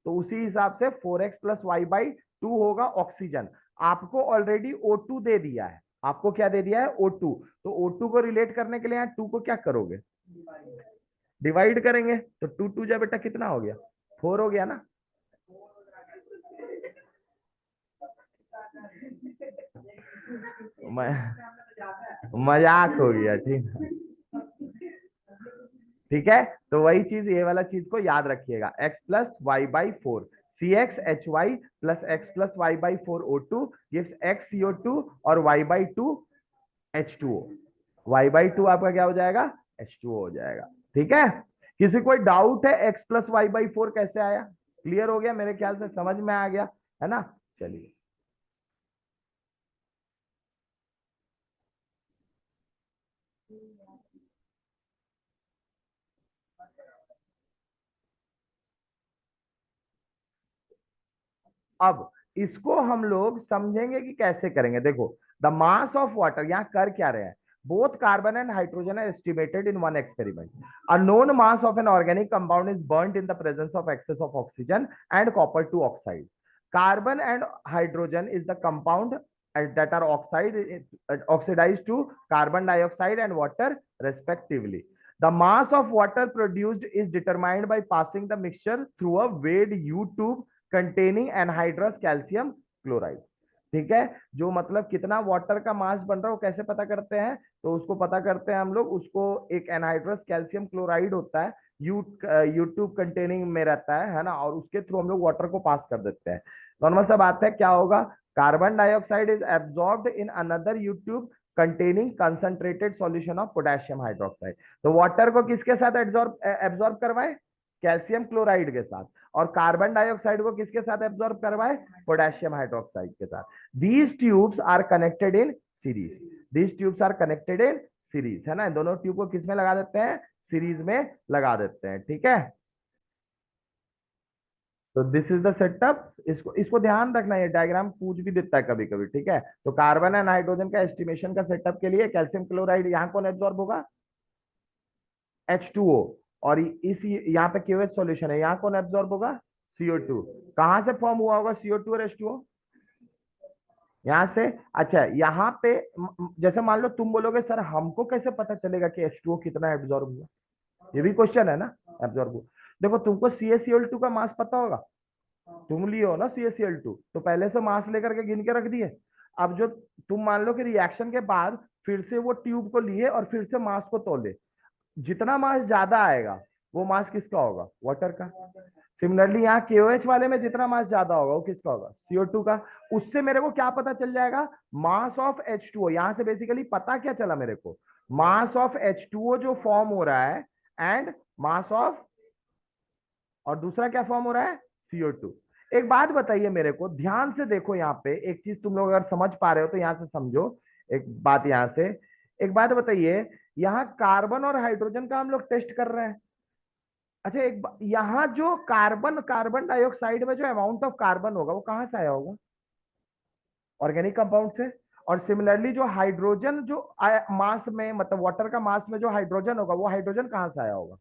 तो उसी हिसाब से 4x प्लस y बाई 2 होगा ऑक्सीजन। आपको ऑलरेडी O2 दे दिया है, आपको क्या दे दिया है O2, तो O2 को रिलेट करने के लिए यहाँ 2 को क्या करोगे, डिवाइड करेंगे, तो 2 जा बेटा कितना हो गया, 4 हो गया ना। मैं मजाक हो गया, ठीक है। ठीक है, तो वही चीज, ये वाला चीज को याद रखिएगा, x plus y by 4, CxHy plus x plus y by 4 O2 gives XCO2 और y by 2 H2O, y by 2 आपका क्या हो जाएगा, H2O हो जाएगा। ठीक है, किसी कोई डाउट है x प्लस y बाई 4 कैसे आया, क्लियर हो गया, मेरे ख्याल से समझ में आ गया, है ना। चलिए, अब इसको हम लोग समझेंगे कि कैसे करेंगे। देखो, द मास ऑफ वाटर, यहाँ कर क्या रहे हैं, both carbon and hydrogen are estimated in one experiment. A known mass of an organic compound is burnt in the presence of excess of oxygen and copper 2 oxide. Carbon and hydrogen is the compound that are oxidized to carbon dioxide and water respectively. The mass of water produced is determined by passing the mixture through a weighed U tube containing anhydrous calcium chloride. ठीक है, जो मतलब कितना water का मास बन रहा है वो कैसे पता करते हैं, तो उसको पता करते हैं हम लोग, उसको एक एनहाइड्रस कैल्शियम क्लोराइड होता है, यू यूट्यूब कंटेनिंग में रहता है ना, और उसके थ्रू हम लोग वाटर को पास कर देते हैं। नॉर्मल सा बात है, क्या होगा, carbon dioxide is absorbed in another YouTube containing concentrated solution of potassium hydroxide. तो वाटर को किसके साथ एब्जॉर्ब एब्जॉर्ब करवाए, कैल्शियम क्लोराइड के साथ, और कार्बन डाइऑक्साइड को किसके साथ एब्जॉर्ब करवाए, पोटेशियम हाइड्रोक्साइड के साथ। These tubes are connected in series, these tubes are connected in series, है ना। दोनों ट्यूब को किसमें लगा देते हैं, सीरीज में लगा देते हैं। ठीक है, तो दिस इज द सेटअप, इसको इसको ध्यान रखना, ये डायग्राम पूछ भी देता है कभी कभी। ठीक है, तो कार्बन एंड हाइड्रोजन का एस्टिमेशन का सेटअप के लिए कैल्शियम क्लोराइड यहाँ कौन एब्जॉर्ब होगा, H2O, और इस यहाँ पे क्यूएच सॉल्यूशन है, यहाँ कौन एब्जॉर्ब होगा, CO2। कहां से फॉर्म हुआ होगा CO2 और H2O, यहाँ से। अच्छा, यहाँ पे जैसे मान लो तुम बोलोगे सर हमको कैसे पता चलेगा कि H2O कितना एब्जॉर्ब हुआ, ये भी क्वेश्चन है ना, एब्जॉर्ब हुआ। देखो, तुमको CaCl2 का मास पता होगा, तुम लियो ना CaCl2, तो पहले से मास लेकर के गिन के रख दिए। अब जो तुम मान लो कि रिएक्शन के बाद फिर से वो ट्यूब को लिए और फिर से मास को तोले, जितना मास ज्यादा आएगा वो मास किसका होगा, वाटर का। सिमिलरली यहाँ KOH वाले में जितना मास ज्यादा होगा वो किसका होगा, CO2 का। उससे मेरे को क्या पता चल जाएगा, मास ऑफ H2O। यहां से बेसिकली पता क्या चला मेरे को, मास ऑफ H2O जो फॉर्म हो रहा है, एंड मास ऑफ, और दूसरा क्या फॉर्म हो रहा है, CO2। एक बात बताइए मेरे को, ध्यान से देखो, यहाँ पे एक चीज तुम लोग अगर समझ पा रहे हो तो यहाँ से समझो एक बात, यहाँ से एक बात बताइए, यहाँ कार्बन और हाइड्रोजन का हम लोग टेस्ट कर रहे हैं। अच्छा, यहाँ जो कार्बन कार्बन डाइऑक्साइड में जो अमाउंट ऑफ कार्बन होगा वो कहाँ से आया होगा, ऑर्गेनिक कंपाउंड से। और सिमिलरली जो हाइड्रोजन जो मास में, मतलब वाटर का मास में जो हाइड्रोजन होगा, वो हाइड्रोजन कहाँ से आया होगा,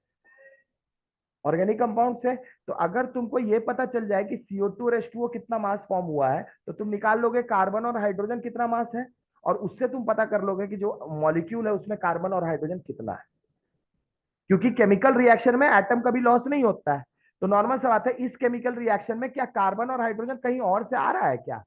ऑर्गेनिक कंपाउंड से। तो अगर तुमको ये पता चल जाए कि CO2 और H2O कितना मास फॉर्म हुआ है, तो तुम निकाल लोगे कार्बन और हाइड्रोजन कितना मास है, और उससे तुम पता कर लोगे कि जो मॉलिक्यूल है उसमें कार्बन और हाइड्रोजन कितना है। क्योंकि केमिकल रिएक्शन में एटम कभी लॉस नहीं होता है। तो नॉर्मल सा बात है, इस केमिकल रिएक्शन में क्या कार्बन और हाइड्रोजन कहीं और से आ रहा है क्या?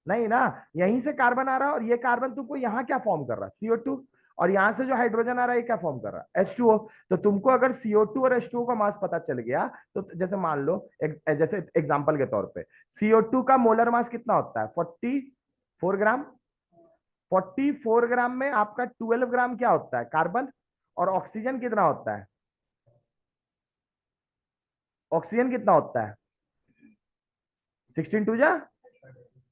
नहीं ना, यहीं से कार्बन आ रहा है, और ये कार्बन तुमको यहाँ क्या फॉर्म कर रहा है, CO2। और यहाँ से जो हाइड्रोजन आ रहा है ये क्या फॉर्म कर रहा है, H2O। तो तुमको अगर CO2 और H2O का मास पता चल गया, तो जैसे मान लो जैसे एग्जांपल के तौर पे CO2 का मोलर मास कितना होता है, 44 ग्राम। 44 ग्राम में आपका 12 ग्राम क्या होता है, कार्बन। और ऑक्सीजन कितना होता है, ऑक्सीजन कितना होता है, 16 टू जा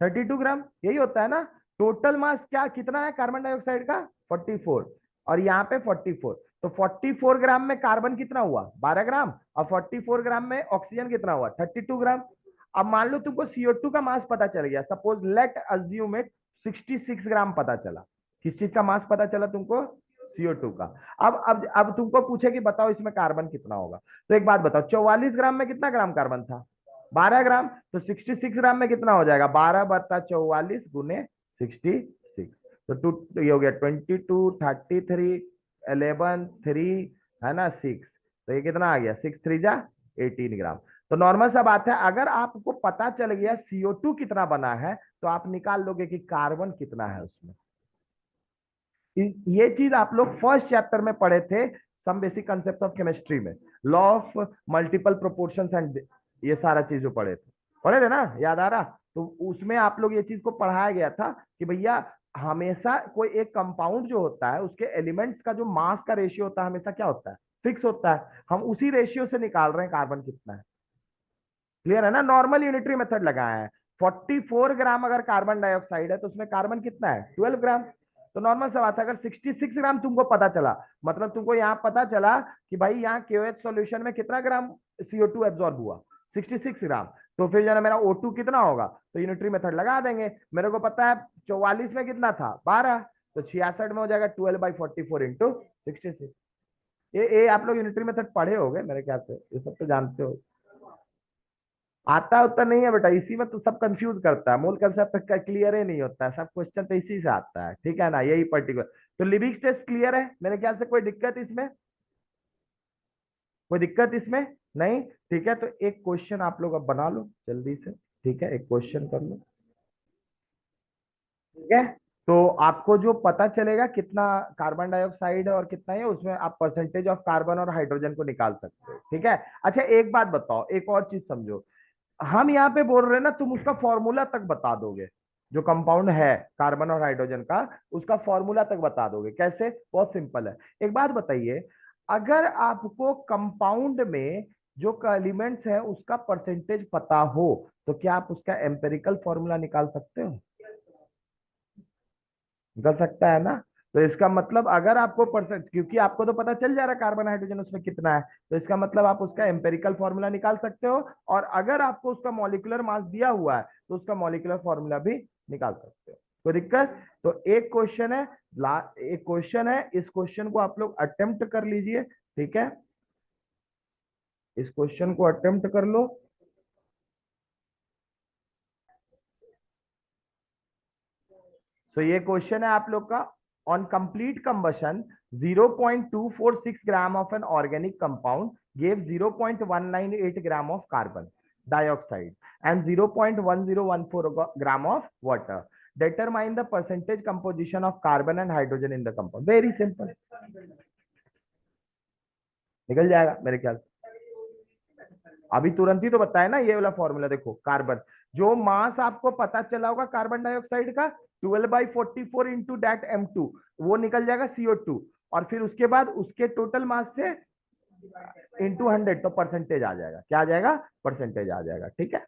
32 ग्राम, यही होता है ना। टोटल मास क्या कितना है कार्बन डाइऑक्साइड का, 44। और यहाँ पे 44, तो 44 ग्राम में कार्बन कितना हुआ, 12 ग्राम। और 44 ग्राम में ऑक्सीजन कितना हुआ, 32 ग्राम। अब मान लो तुमको CO2 का मास पता चल गया, सपोज लेट अज्यूम इट 66 ग्राम पता चला। किस चीज का मास पता चला तुमको, CO2 का। अब तुमको पूछे कि बताओ इसमें कार्बन कितना होगा, तो एक बात बताओ, 44 ग्राम में कितना ग्राम कार्बन था, 12 ग्राम। तो 66 ग्राम में कितना हो जाएगा, 12 × 44 गुने 66। तो टू ये हो गया 22, 33, 11, 3, है ना 6। तो ये कितना आ गया, 6 3 जा 18 ग्राम। तो नॉर्मल सा बात है, अगर आपको पता चल गया CO2 कितना बना है, तो आप निकाल लोगे कि कार्बन कितना है उसमें। ये चीज आप लोग फर्स्ट चैप्टर में पढ़े थे, some basic concept of chemistry में, law of multiple proportions and ये सारा चीज जो पढ़े थे ना, याद आ रहा। तो उसमें आप लोग ये चीज को पढ़ाया गया था कि भैया हमेशा कोई एक कंपाउंड जो होता है उसके एलिमेंट्स का जो मास का रेशियो होता है हमेशा क्या होता है, फिक्स होता है। हम उसी रेशियो से निकाल रहे हैं कार्बन कितना है। क्लियर है ना, नॉर्मल यूनिटरी मेथड लगाया है। 44 ग्राम अगर कार्बन डाइऑक्साइड है तो उसमें कार्बन कितना है, 12 ग्राम। तो नॉर्मल सा बात है, अगर 66 ग्राम तुमको पता चला, मतलब तुमको यहाँ पता चला कि भाई यहाँ KOH सॉल्यूशन में कितना ग्राम CO2 एब्जॉर्ब हुआ, 66 ग्राम। तो फिर जो है मेरा O2 कितना होगा, तो यूनिटरी मेथड लगा देंगे। मेरे को पता है 44 में कितना था, 12। तो 66 में हो जाएगा 12/44 इंटू 66। ये आप लोग यूनिटरी मेथड पढ़े होगे मेरे ख्याल से, ये सब तो जानते हो। आता उतना नहीं है बेटा, इसी में तो सब कंफ्यूज करता है, मूल कंसेप्ट का क्लियर ही नहीं होता है, सब क्वेश्चन तो इसी से आता है, ठीक है ना, यही पर्टिकुलर। तो लिविंग टेस्ट क्लियर है मेरे ख्याल से, कोई दिक्कत इसमें, कोई दिक्कत इसमें नहीं। ठीक है, तो एक क्वेश्चन आप लोग अब बना लो जल्दी से, ठीक है, एक क्वेश्चन कर लो। ठीक है, तो आपको जो पता चलेगा कितना कार्बन डाइऑक्साइड है और कितना है, उसमें आप परसेंटेज ऑफ कार्बन और हाइड्रोजन को निकाल सकते हो, ठीक है। अच्छा एक बात बताओ, एक और चीज समझो, हम यहाँ पे बोल रहे हैं ना, तुम उसका फॉर्मूला तक बता दोगे, जो कंपाउंड है कार्बन और हाइड्रोजन का, उसका फॉर्मूला तक बता दोगे, कैसे, बहुत सिंपल है। एक बात बताइए, अगर आपको कंपाउंड में जो एलिमेंट्स है उसका परसेंटेज पता हो, तो क्या आप उसका एम्पेरिकल फॉर्मूला निकाल सकते हो, निकल सकता है ना। तो इसका मतलब अगर आपको परसेंट, क्योंकि आपको तो पता चल जा रहा है कार्बन हाइड्रोजन उसमें कितना है, तो इसका मतलब आप उसका एम्पेरिकल फॉर्मूला निकाल सकते हो। और अगर आपको उसका मॉलिक्यूलर मास दिया हुआ है तो उसका मॉलिक्यूलर फॉर्मूला भी निकाल सकते हो, कोई दिक्कत। तो एक क्वेश्चन है, एक क्वेश्चन है, इस क्वेश्चन को आप लोग अटेम्प्ट कर लीजिए, ठीक है, इस क्वेश्चन को अटेम्प्ट कर लो। तो ये क्वेश्चन है आप लोग का, on complete combustion 0.246 gram of N organic compound gave 0.198 gram of carbon dioxide and 0.1014 gram of water. determine the percentage composition of carbon and hydrogen in the compound। Very simple, निकल जाएगा मेरे ख्याल से। अभी तुरंत ही तो बताया ना ये वाला फॉर्मूला, देखो कार्बन, जो मास आपको पता चला होगा कार्बन डाइऑक्साइड का, 12/44 इंटू दैट M2, वो निकल जाएगा CO2। और फिर उसके बाद उसके टोटल मास से इंटू 100, तो परसेंटेज आ जाएगा, क्या आ जाएगा, परसेंटेज आ जाएगा, ठीक है।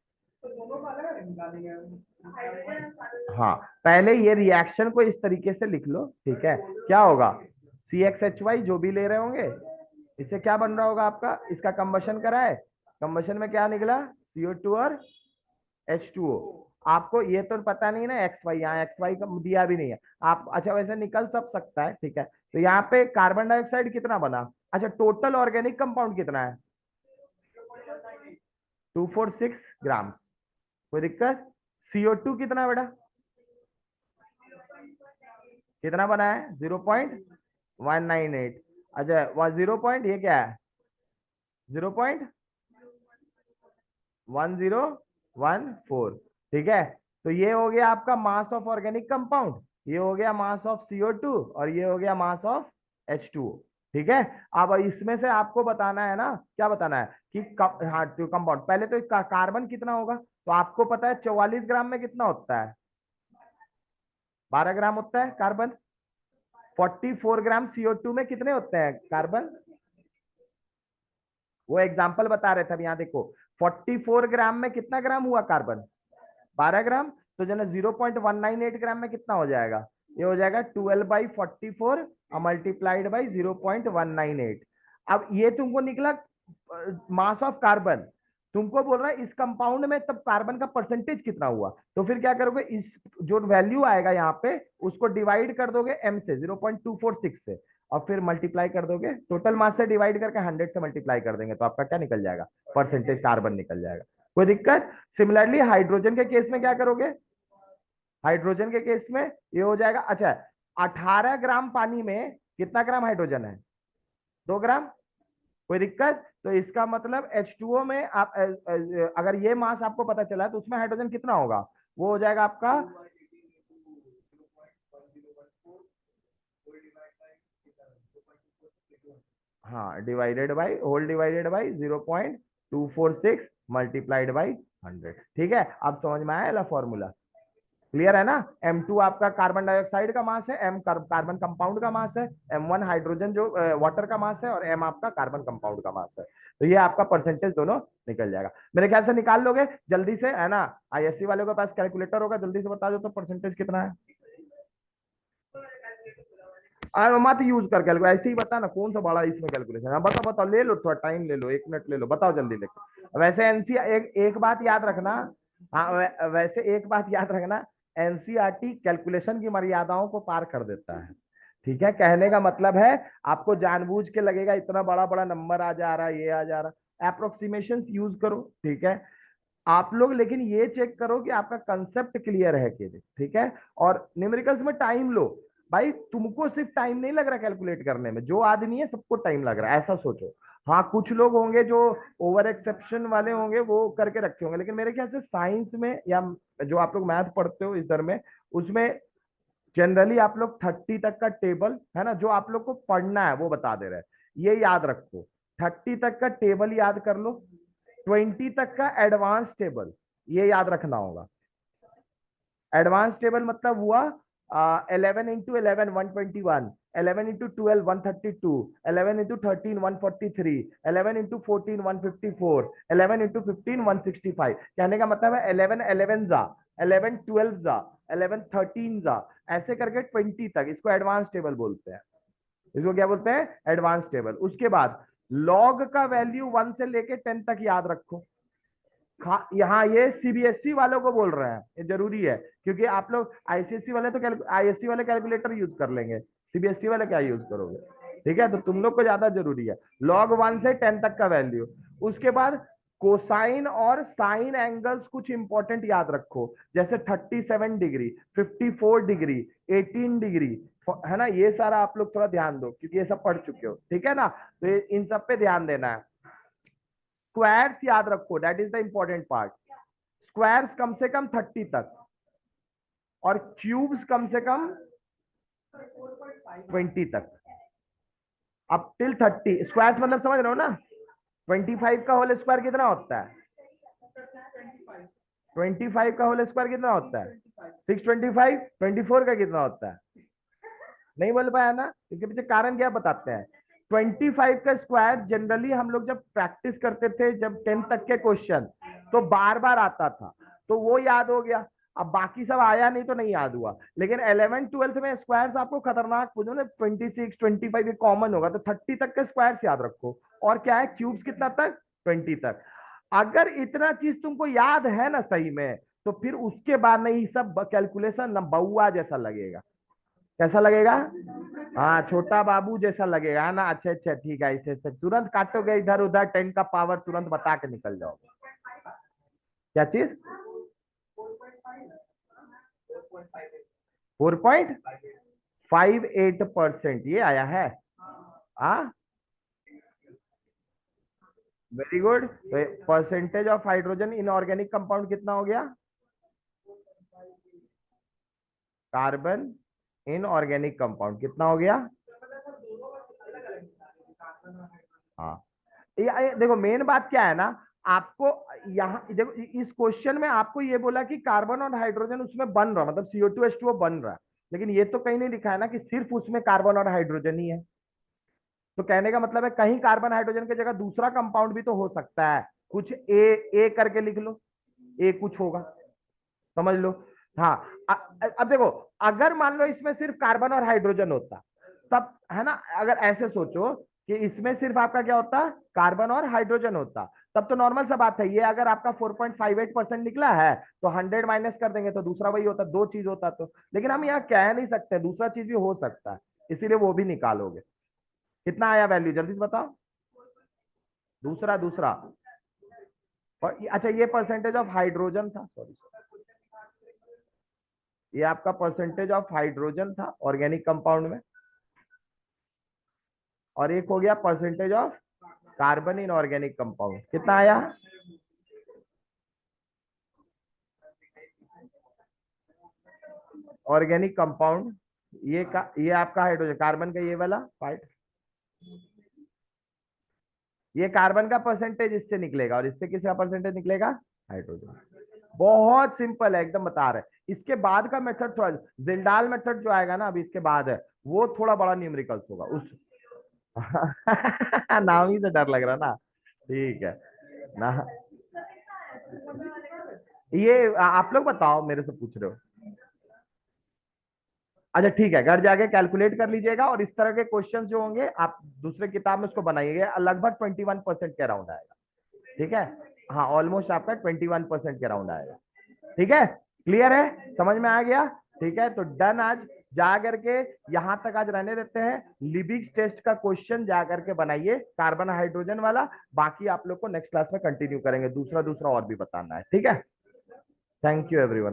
हाँ, पहले ये रिएक्शन को इस तरीके से लिख लो, ठीक है। क्या होगा, CXHY जो भी ले रहे होंगे, इससे क्या बन रहा होगा आपका, इसका कंबशन करा है, कंबशन में क्या निकला, CO2 और H2O। आपको ये तो पता नहीं ना XY, यहाँ XY का दिया भी नहीं है आप, अच्छा वैसे निकल सब सकता है, ठीक है। तो यहाँ पे कार्बन डाइऑक्साइड कितना बना, अच्छा टोटल ऑर्गेनिक कंपाउंड कितना है, 246 ग्राम, कोई दिक्कत। CO2 कितना बेटा, कितना बना है, 0.198। अच्छा वह 0 पॉइंट, ये क्या है? 0.1014। ठीक है, तो ये हो गया आपका मास ऑफ ऑर्गेनिक कंपाउंड, ये हो गया मास ऑफ CO2, और ये हो गया मास ऑफ H2O। ठीक है, अब इसमें से आपको बताना है ना, क्या बताना है कि हाँ तो कंपाउंड, पहले तो इसका कार्बन कितना होगा, तो आपको पता है 44 ग्राम में कितना होता है, 12 ग्राम होता है कार्बन। 44 ग्राम CO2 में कितने होते हैं कार्बन? वो एग्जाम्पल बता रहे थे, अब यहाँ देखो 44 ग्राम में कितना ग्राम हुआ कार्बन, 12 ग्राम। तो जो ना 0.198 ग्राम में कितना हो जाएगा, ये हो जाएगा 12/44 मल्टीप्लाइड बाई 0.198। अब ये तुमको निकला मास ऑफ कार्बन, तुमको बोल रहा है इस कंपाउंड में तब कार्बन का परसेंटेज कितना हुआ, तो फिर क्या करोगे, इस जो वैल्यू आएगा यहाँ पे उसको डिवाइड कर दोगे m से, 0.246 से, और फिर मल्टीप्लाई कर दोगे, टोटल मास से डिवाइड करके 100 से मल्टीप्लाई कर देंगे, तो आपका क्या निकल जाएगा, परसेंटेज कार्बन निकल जाएगा। कोई दिक्कत? सिमिलरली हाइड्रोजन के केस में क्या करोगे, हाइड्रोजन के केस में ये हो जाएगा, अच्छा 18 ग्राम पानी में कितना ग्राम हाइड्रोजन है, 2 ग्राम। कोई दिक्कत? तो इसका मतलब H2O में आप अगर ये मास आपको पता चला तो उसमें हाइड्रोजन कितना होगा, वो हो जाएगा आपका, हाँ divided by, whole divided by 0.246 multiplied by 100। ठीक है, अब समझ में आया फॉर्मूला, क्लियर है ना? M2 आपका कार्बन डाइऑक्साइड का मास है, M कार्बन कंपाउंड का मास है, M1 हाइड्रोजन जो वाटर का मास है, और M आपका कार्बन कंपाउंड का मास है। तो ये आपका परसेंटेज दोनों निकल जाएगा, मेरे ख्याल से निकाल लोगे जल्दी से, है ना? ISC वालों के पास कैलकुलेटर होगा, जल्दी से बता दो तो परसेंटेज कितना है। मत यूज कर कैलकुलेटर, ऐसे ही बता ना, कौन सा बड़ा इसमें कैलकुलेशन है, बताओ बताओ, ले लो थोड़ा टाइम ले लो, 1 मिनट ले लो, बताओ जल्दी लेके। वैसे एनसी एक बात याद रखना, हाँ वैसे एक बात याद रखना, एनसीईआरटी कैलकुलेशन की मर्यादाओं को पार कर देता है। ठीक है, कहने का मतलब है आपको जानबूझ के लगेगा इतना बड़ा बड़ा नंबर आ जा रहा है, ये आ जा रहा है, अप्रोक्सीमेशन यूज करो। ठीक है, आप लोग लेकिन ये चेक करो कि आपका कंसेप्ट क्लियर है कि नहीं, ठीक है? और न्यूमेरिकल्स में टाइम लो, भाई तुमको सिर्फ टाइम नहीं लग रहा कैलकुलेट करने में, जो आदमी है सबको टाइम लग रहा है, ऐसा सोचो। हाँ कुछ लोग होंगे जो ओवर एक्सेप्शन वाले होंगे, वो करके रखे होंगे, लेकिन मेरे ख्याल से साइंस में या जो आप लोग मैथ पढ़ते हो इस दर में, उसमें जनरली आप लोग 30 तक का टेबल, है ना, जो आप लोग को पढ़ना है वो बता दे रहे हैं, ये याद रखो। 30 तक का टेबल याद कर लो, 20 तक का एडवांस टेबल ये याद रखना होगा। एडवांस टेबल मतलब हुआ 11 into 11 121, 11 into 12 132, 11 into 13 143, 11 into 14 154, 11 into 15 165। कहने का मतलब है 11 जा, 11 12 जा, 11 13 जा, ऐसे करके 20 तक, इसको एडवांस टेबल बोलते हैं। इसको क्या बोलते हैं, एडवांस टेबल। उसके बाद लॉग का वैल्यू 1 से लेके 10 तक याद रखो। यहाँ ये CBSE वालों को बोल रहे हैं, ये जरूरी है, क्योंकि आप लोग ICSE वाले तो ISC वाले कैलकुलेटर यूज कर लेंगे, CBSE वाले क्या यूज करोगे? ठीक है, तो तुम लोग को ज्यादा जरूरी है लॉग 1 से 10 तक का वैल्यू। उसके बाद कोसाइन और साइन एंगल्स कुछ इंपॉर्टेंट याद रखो, जैसे 37 डिग्री, 54 डिग्री, 18 डिग्री, है ना, ये सारा आप लोग थोड़ा ध्यान दो, क्योंकि ये सब पढ़ चुके हो। ठीक है ना, तो इन सब पे ध्यान देना है। स्क्वायर्स याद रखो, that is the important part. Squares कम से कम 30 तक, और क्यूब्स कम से कम 20 तक, अब टिल 30 स्क्वायर्स मतलब समझ रहे हो ना? 25 का होल स्क्वायर कितना होता है? 25 का होल स्क्वायर कितना होता है? 625। 24 का कितना होता है? नहीं बोल पाया ना, इसके पीछे कारण क्या बताते हैं। 25 का स्क्वायर जनरली हम लोग जब प्रैक्टिस करते थे, जब 10th तक के क्वेश्चन, तो बार बार आता था, तो वो याद हो गया। अब बाकी सब आया नहीं तो नहीं याद हुआ, लेकिन 11 12th में स्क्वायर्स आपको खतरनाक पूछो ना, 26 25 ये कॉमन होगा, तो 30 तक के स्क्वायर्स याद रखो। और क्या है, क्यूब्स कितना तक? 20 तक। अगर इतना चीज तुमको याद है ना सही में, तो फिर उसके बाद नहीं सब कैलकुलेशन ना बउआ जैसा लगेगा। कैसा लगेगा? हाँ छोटा बाबू जैसा लगेगा, है ना? अच्छा अच्छा ठीक है, ऐसे ऐसे तुरंत काटोगे इधर उधर, 10 का पावर तुरंत बता के निकल जाओगे। क्या चीज? 4.58% ये आया है। हाँ, वेरी गुड। तो percentage of hydrogen in organic compound कितना हो गया? कार्बन इन ऑर्गेनिक कंपाउंड कितना हो गया? हाँ, देखो मेन बात क्या है ना, आपको यहाँ देखो इस क्वेश्चन में आपको ये बोला कि कार्बन और हाइड्रोजन उसमें बन रहा, मतलब CO2H2O बन रहा है, लेकिन ये तो कहीं नहीं लिखा है ना कि सिर्फ उसमें कार्बन और हाइड्रोजन ही है। तो कहने का मतलब है कहीं कार्बन हाइड्रोजन की जगह दूसरा कंपाउंड भी तो हो सकता है, कुछ ए करके लिख लो, ए कुछ होगा, समझ लो। हाँ, अब देखो, अगर मान लो इसमें सिर्फ कार्बन और हाइड्रोजन होता, तब है ना, अगर ऐसे सोचो कि इसमें सिर्फ आपका क्या होता, कार्बन और हाइड्रोजन होता, तब तो नॉर्मल सा बात है, ये अगर आपका 4.58% निकला है तो 100 माइनस कर देंगे तो दूसरा वही होता, दो चीज होता तो। लेकिन हम यहाँ कह नहीं सकते, दूसरा चीज भी हो सकता है, इसीलिए वो भी निकालोगे। कितना आया वैल्यू, जल्दी से बताओ। दूसरा दूसरा, और अच्छा ये परसेंटेज ऑफ हाइड्रोजन था, सॉरी, ये आपका परसेंटेज ऑफ हाइड्रोजन था ऑर्गेनिक कंपाउंड में, और एक हो गया percentage of carbon in organic compound, कितना आया? ऑर्गेनिक कंपाउंड, ये आपका हाइड्रोजन, कार्बन का ये वाला पार्ट, ये कार्बन का परसेंटेज इससे निकलेगा, और इससे किसका परसेंटेज निकलेगा? हाइड्रोजन। बहुत सिंपल है एकदम, बता रहे हैं। इसके बाद का मेथड थोड़ा, जिंडाल मेथड जो आएगा ना अभी इसके बाद है, वो थोड़ा बड़ा न्यूमेरिकल्स होगा उस नाम ही से डर लग रहा ना। ठीक है ना, ये आप लोग बताओ, मेरे से पूछ रहे हो। अच्छा ठीक है, घर जाके कैलकुलेट कर लीजिएगा, और इस तरह के क्वेश्चंस जो होंगे आप दूसरे किताब में उसको बनाइएगा, लगभग 21% के अराउंड आएगा। ठीक है, हाँ ऑलमोस्ट आपका 21% के अराउंड आएगा। ठीक है, क्लियर है, समझ में आ गया? ठीक है, तो डन। आज जा करके यहां तक आज रहने देते हैं, लिबिग्स टेस्ट का क्वेश्चन जा करके बनाइए कार्बन हाइड्रोजन वाला, बाकी आप लोग को नेक्स्ट क्लास में कंटिन्यू करेंगे, दूसरा दूसरा और भी बताना है। ठीक है, थैंक यू एवरीवन।